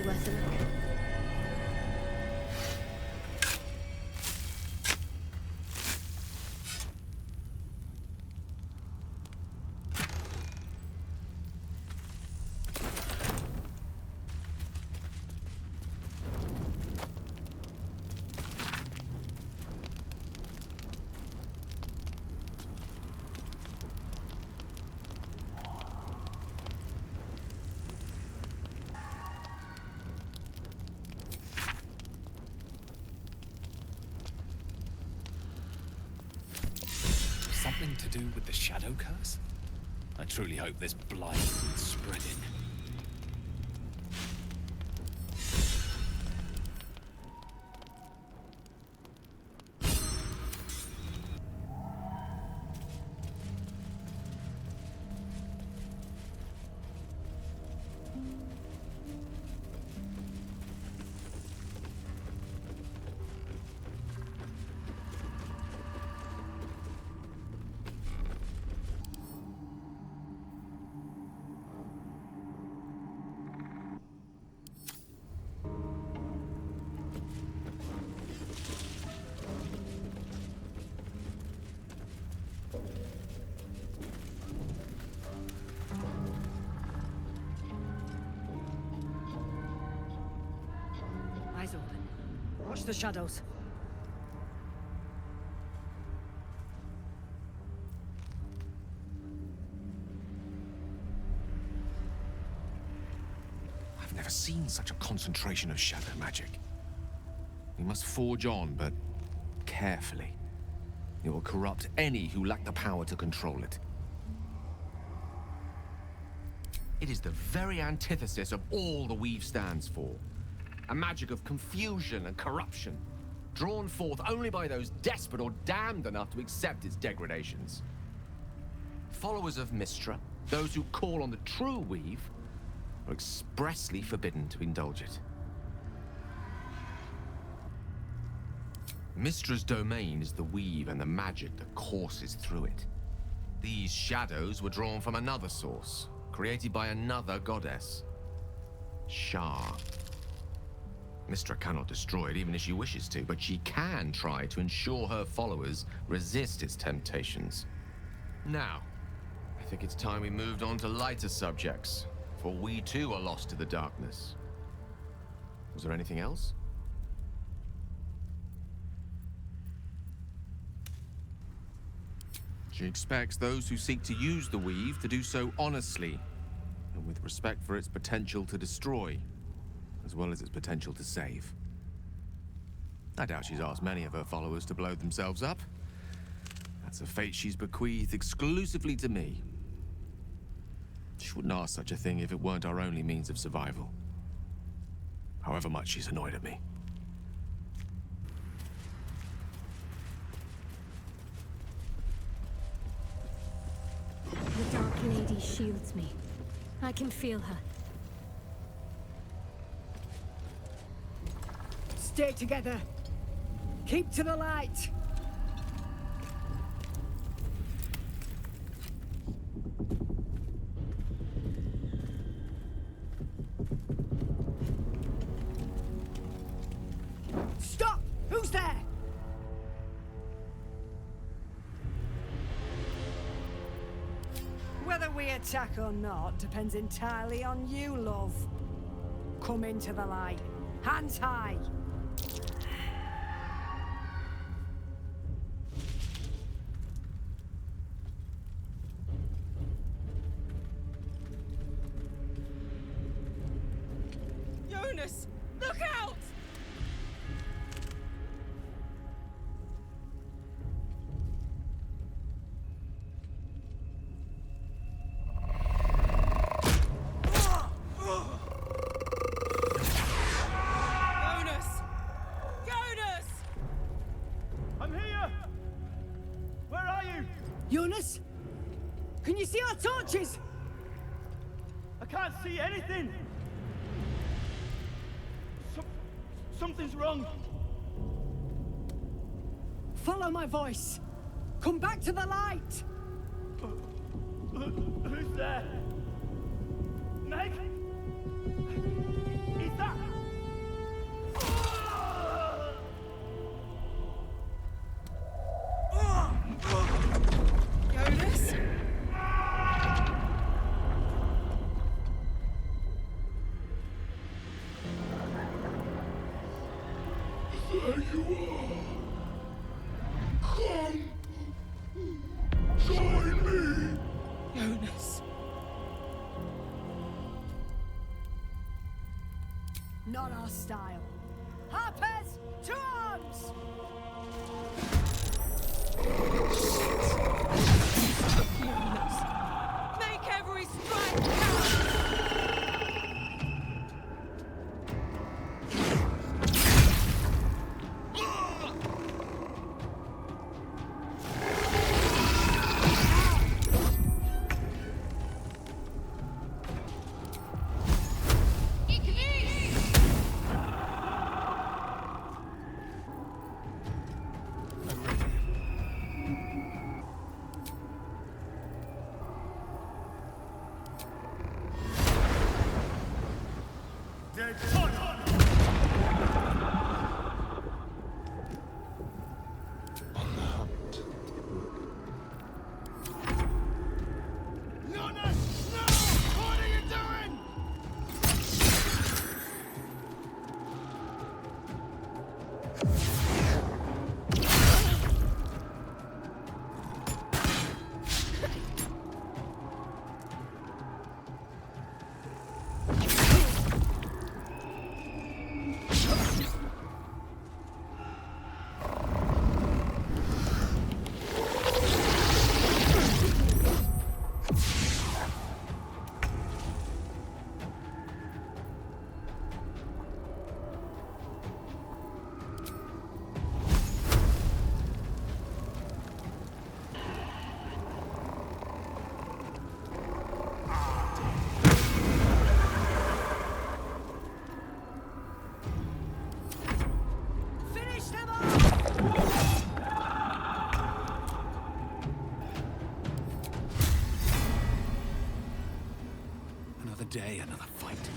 be worth a look. Something to do with the shadow curse? I truly hope this blight isn't spreading. Eyes open. Watch the shadows. I've never seen such a concentration of shadow magic. We must forge on, but carefully. It will corrupt any who lack the power to control it. It is the very antithesis of all the Weave stands for. A magic of confusion and corruption, drawn forth only by those desperate or damned enough to accept its degradations. Followers of Mystra, those who call on the true Weave, are expressly forbidden to indulge it. Mystra's domain is the Weave and the magic that courses through it. These shadows were drawn from another source, created by another goddess, Shah. Mystra cannot destroy it even if she wishes to, but she can try to ensure her followers resist its temptations. Now, I think it's time we moved on to lighter subjects, for we too are lost to the darkness. Was there anything else? She expects those who seek to use the Weave to do so honestly, and with respect for its potential to destroy, as well as its potential to save. I doubt she's asked many of her followers to blow themselves up. That's a fate she's bequeathed exclusively to me. She wouldn't ask such a thing if it weren't our only means of survival. However much she's annoyed at me. The Dark Lady shields me. I can feel her. Stay together. Keep to the light. Stop! Who's there? Whether we attack or not depends entirely on you, love. Come into the light. Hands high. Jonas! Look out! Jonas? Can you see our torches? I can't see anything! Something's wrong! Follow my voice! Come back to the light! Who's there? Meg? Is Stop! Jonas? There you are. Come. Join me. Jonas. Not our style. Harpers, to arms! Jonas. Make every strike count! Another day, another fight.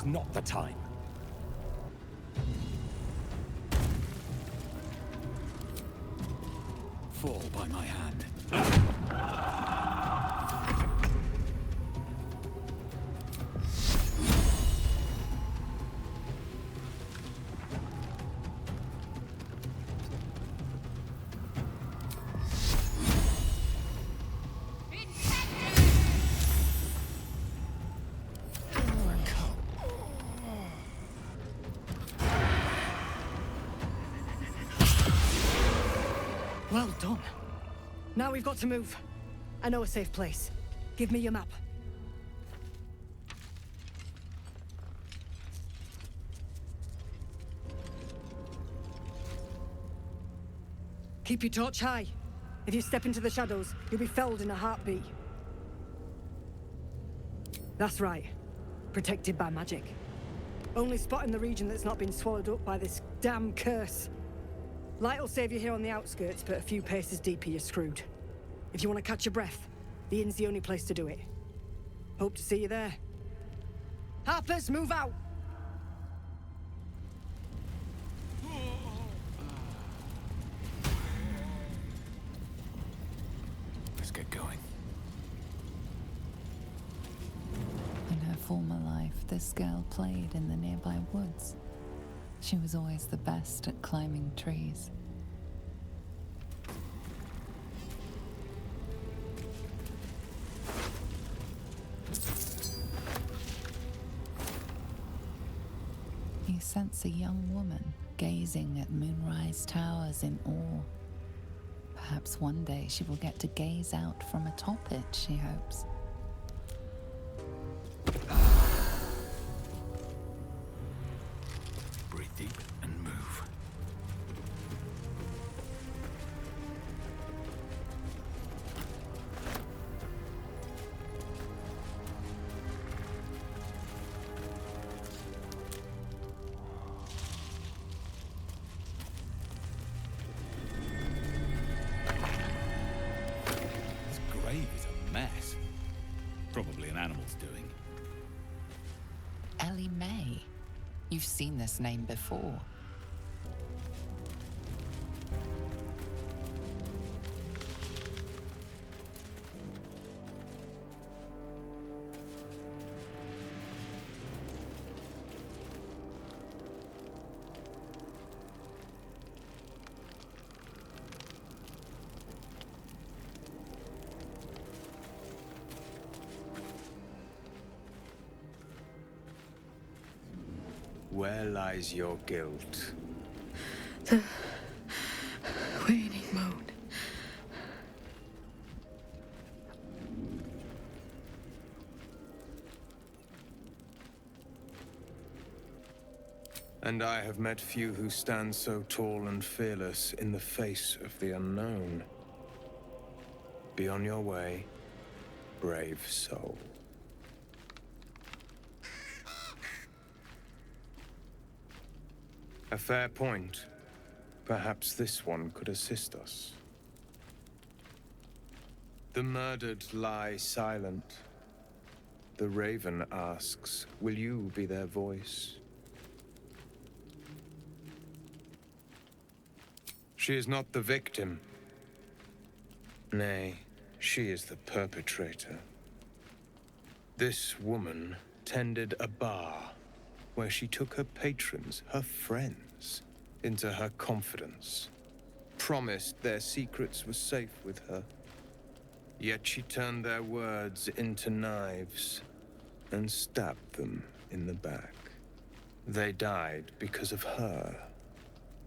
not the time. Fall by my hand. Well done. Now we've got to move. I know a safe place. Give me your map. Keep your torch high. If you step into the shadows, you'll be felled in a heartbeat. That's right. Protected by magic. Only spot in the region that's not been swallowed up by this damn curse. Light will save you here on the outskirts, but a few paces deeper you're screwed. If you want to catch your breath, the inn's the only place to do it. Hope to see you there. Harpers, move out! Let's get going. In her former life, this girl played in the nearby woods. She was always the best at climbing trees. You sense a young woman gazing at Moonrise Towers in awe. Perhaps one day she will get to gaze out from atop it, she hopes. Breathe deep and move. This grave is a mess. Probably an animal's doing. Ellie May. You've seen this name before. Where lies your guilt? The waning moon. And I have met few who stand so tall and fearless in the face of the unknown. Be on your way, brave soul. A fair point. Perhaps this one could assist us. The murdered lie silent. The raven asks, will you be their voice? She is not the victim. Nay, she is the perpetrator. This woman tended a bar where she took her patrons, her friends, into her confidence, promised their secrets were safe with her. Yet she turned their words into knives and stabbed them in the back. They died because of her,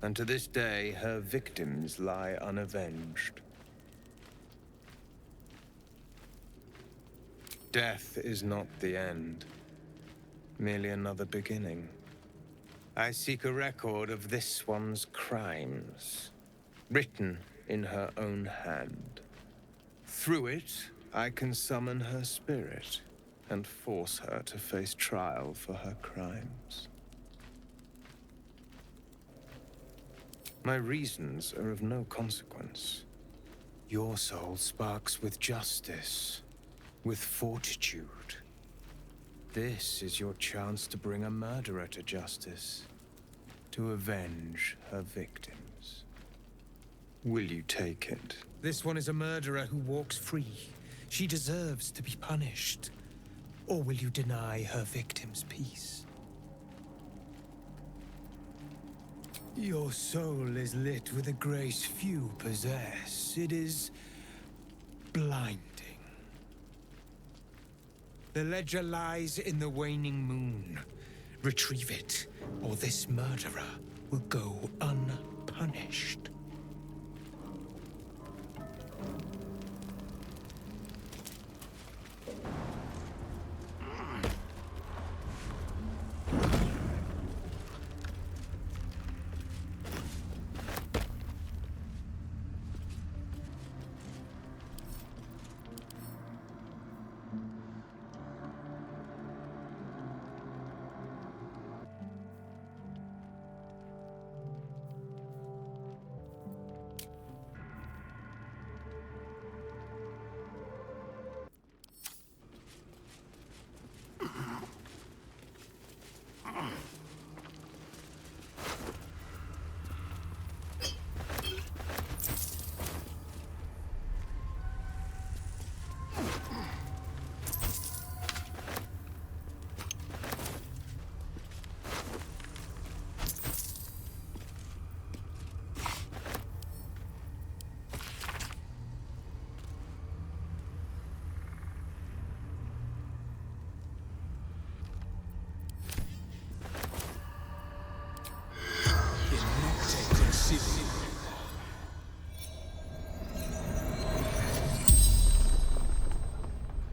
and to this day her victims lie unavenged. Death is not the end. Merely another beginning. I seek a record of this one's crimes, written in her own hand. Through it, I can summon her spirit and force her to face trial for her crimes. My reasons are of no consequence. Your soul sparks with justice, with fortitude. This is your chance to bring a murderer to justice, to avenge her victims. Will you take it? This one is a murderer who walks free. She deserves to be punished. Or will you deny her victims peace? Your soul is lit with a grace few possess. It is blinding. The ledger lies in the waning moon. Retrieve it, or this murderer will go unpunished.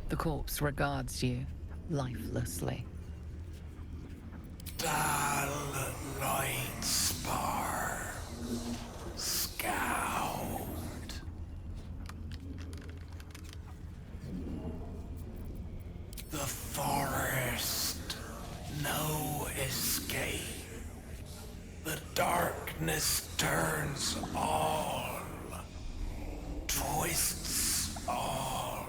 The corpse regards you lifelessly. Dull light spar, scowled. The forest, no escape. The darkness turns all, twists all.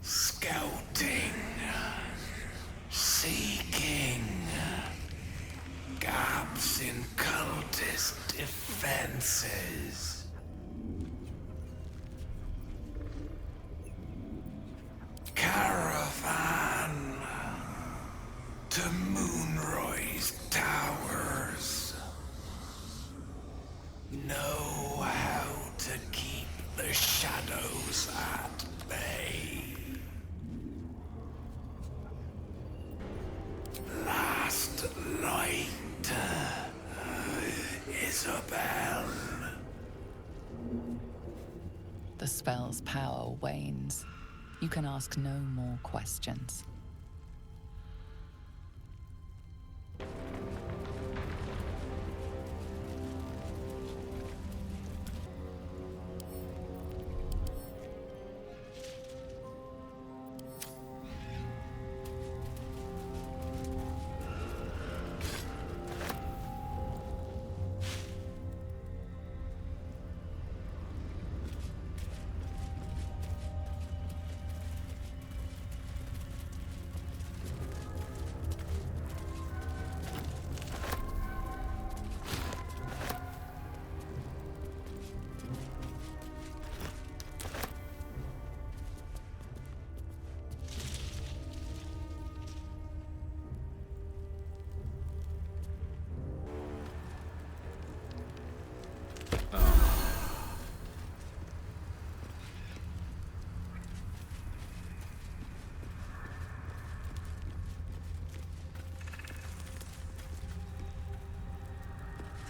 Scouting, seeking, gaps in cultist defenses. Caravan to Moonroy's towers. Know how to keep the shadows at bay. Last light, Isabel. The spell's power wanes. You can ask no more questions.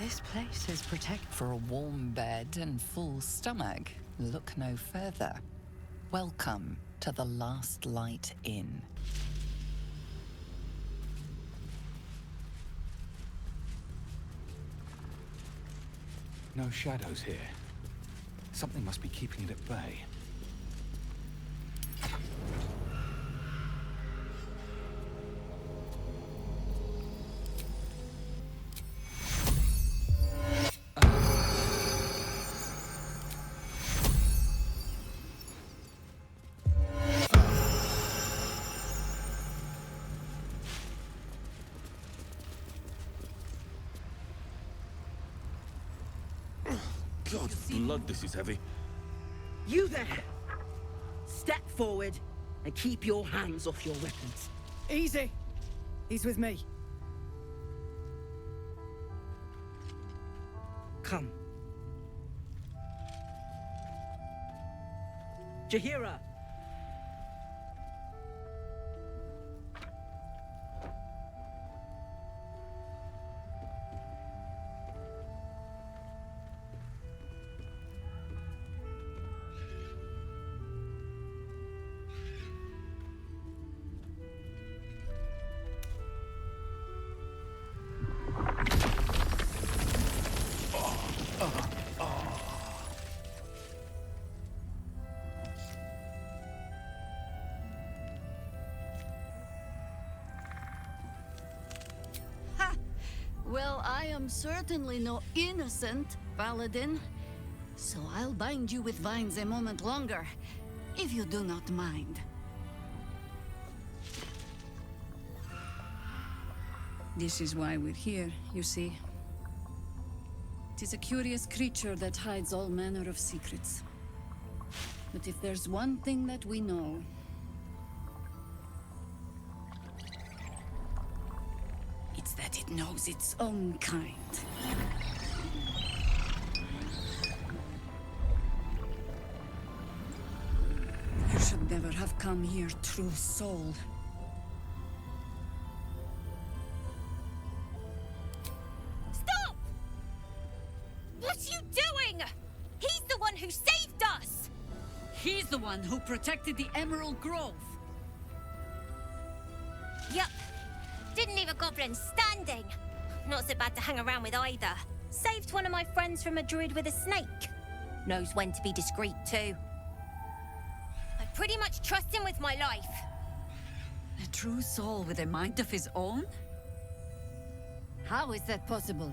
This place is protected. For a warm bed and full stomach, look no further. Welcome to the Last Light Inn. No shadows here. Something must be keeping it at bay. God's blood, this is heavy. You there! Step forward and keep your hands off your weapons. Easy. He's with me. Come. Jahira! Well, I am certainly no innocent, Paladin. So I'll bind you with vines a moment longer, if you do not mind. This is why we're here, you see. It is a curious creature that hides all manner of secrets. But if there's one thing that we know, it's that it knows its own kind. You should never have come here, true soul. Stop! What are you doing? He's the one who saved us! He's the one who protected the Emerald Grove. Yup. Didn't leave a goblin standing. Not so bad to hang around with either. Saved one of my friends from a druid with a snake. Knows when to be discreet too. I pretty much trust him with my life. A true soul with a mind of his own? How is that possible?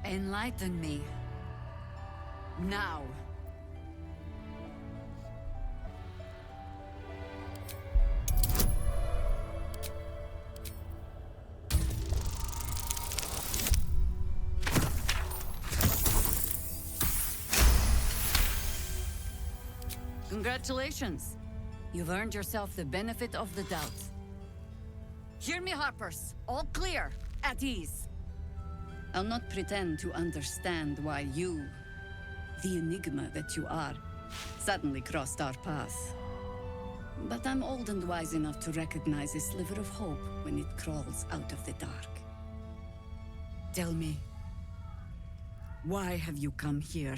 Enlighten me. Now. Congratulations. You've earned yourself the benefit of the doubt. Hear me, Harpers. All clear. At ease. I'll not pretend to understand why you, the enigma that you are, suddenly crossed our path. But I'm old and wise enough to recognize a sliver of hope when it crawls out of the dark. Tell me, why have you come here?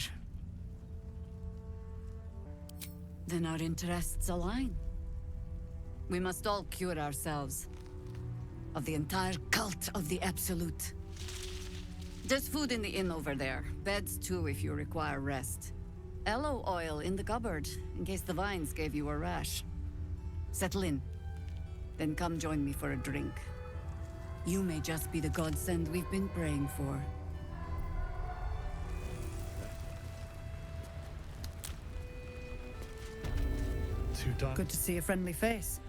Then our interests align. We must all cure ourselves of the entire cult of the Absolute. There's food in the inn over there. Beds too if you require rest. Aloe oil in the cupboard, in case the vines gave you a rash. Settle in. Then come join me for a drink. You may just be the godsend we've been praying for. Good to see a friendly face.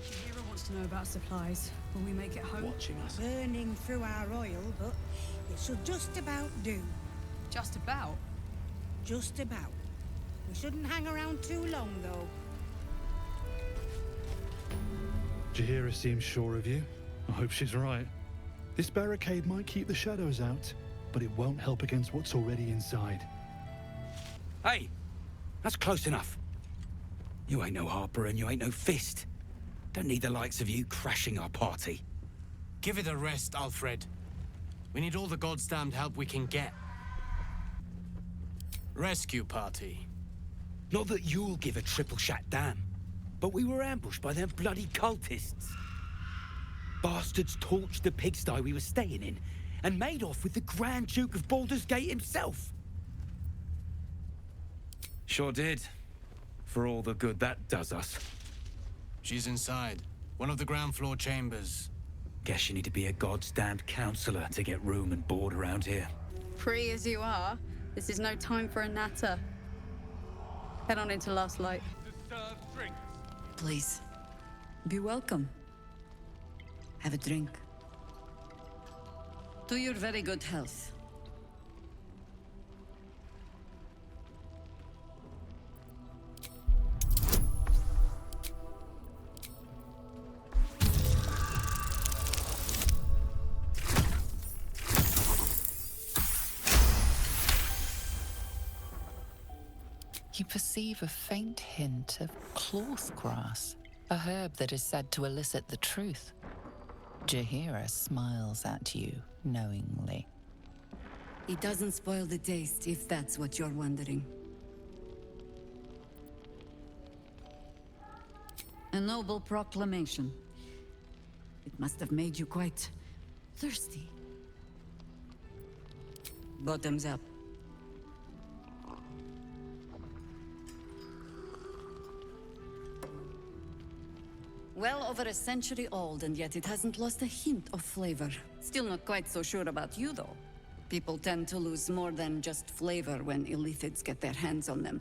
Hero wants to know about supplies. Will we make it home? Watching us. Burning through our oil, but it should just about do. Just about? Just about. We shouldn't hang around too long, though. Jahira seems sure of you. I hope she's right. This barricade might keep the shadows out, but it won't help against what's already inside. Hey! That's close enough. You ain't no Harper and you ain't no Fist. Don't need the likes of you crashing our party. Give it a rest, Alfred. We need all the goddamned help we can get. Rescue party. Not that you'll give a triple shot damn, but we were ambushed by them bloody cultists. Bastards torched the pigsty we were staying in and made off with the Grand Duke of Baldur's Gate himself. Sure did. For all the good that does us. She's inside. One of the ground floor chambers. Guess you need to be a goddamned counselor to get room and board around here. Free as you are, this is no time for a natter. Head on into Last Light. Please. Be welcome. Have a drink. To your very good health. You perceive a faint hint of cloth grass, a herb that is said to elicit the truth. Jaheira smiles at you knowingly. It doesn't spoil the taste, if that's what you're wondering. A noble proclamation. It must have made you quite thirsty. Bottoms up. Well over a century old, and yet it hasn't lost a hint of flavor. Still not quite so sure about you, though. People tend to lose more than just flavor when illithids get their hands on them.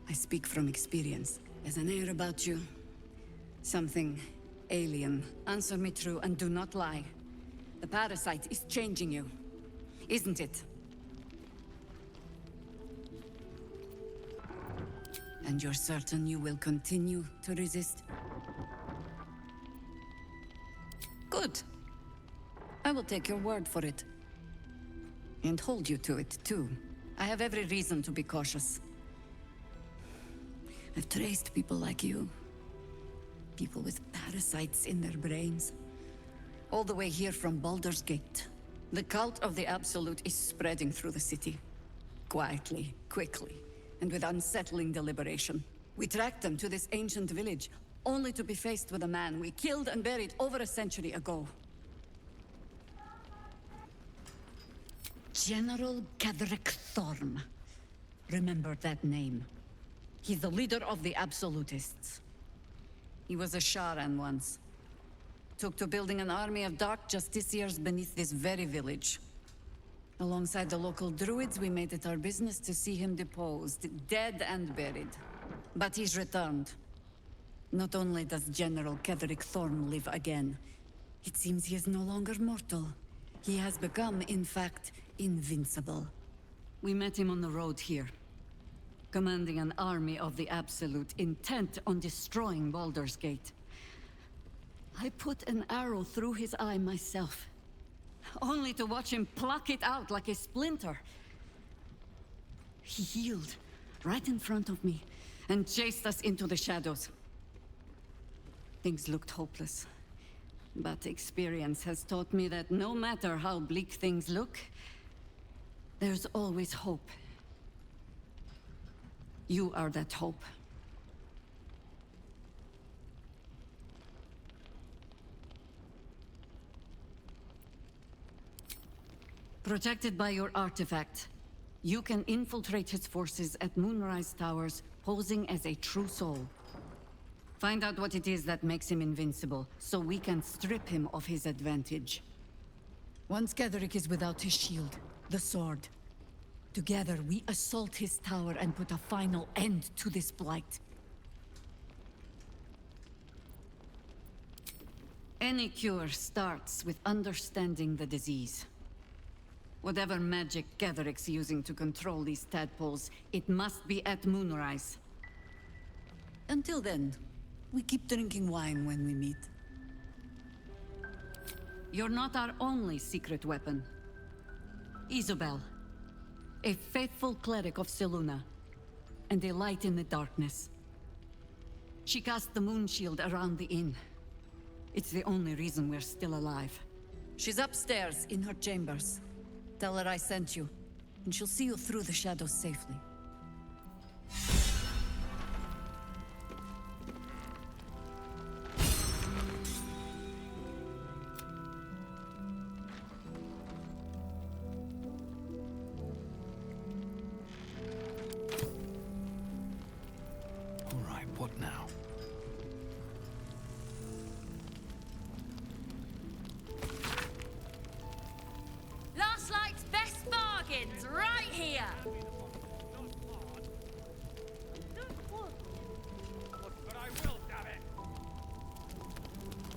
I speak from experience. There's an air about you. Something alien. Answer me true and do not lie. The parasite is changing you, isn't it? And you're certain you will continue to resist? Good. I will take your word for it. And hold you to it, too. I have every reason to be cautious. I've traced people like you. People with parasites in their brains. All the way here from Baldur's Gate. The cult of the Absolute is spreading through the city. Quietly, quickly, and with unsettling deliberation. We tracked them to this ancient village, only to be faced with a man we killed and buried over a century ago. General Ketheric Thorm. Remember that name. He's the leader of the Absolutists. He was a Sharan once. Took to building an army of dark justiciars beneath this very village. Alongside the local druids, we made it our business to see him deposed, dead and buried. But he's returned. Not only does General Ketheric Thorm live again, it seems he is no longer mortal. He has become, in fact, invincible. We met him on the road here, commanding an army of the Absolute, intent on destroying Baldur's Gate. I put an arrow through his eye myself, only to watch him pluck it out like a splinter. He healed right in front of me and chased us into the shadows. Things looked hopeless, but experience has taught me that no matter how bleak things look, there's always hope. You are that hope. Protected by your artifact, you can infiltrate his forces at Moonrise Towers, posing as a true soul. Find out what it is that makes him invincible, so we can strip him of his advantage. Once Ketheric is without his shield, the sword, together we assault his tower and put a final end to this blight. Any cure starts with understanding the disease. Whatever magic Ketheric's using to control these tadpoles, it must be at Moonrise. Until then, we keep drinking wine when we meet. You're not our only secret weapon. Isobel, a faithful cleric of Selûne, and a light in the darkness. She cast the moon shield around the inn. It's the only reason we're still alive. She's upstairs in her chambers. Tell her I sent you, and she'll see you through the shadows safely.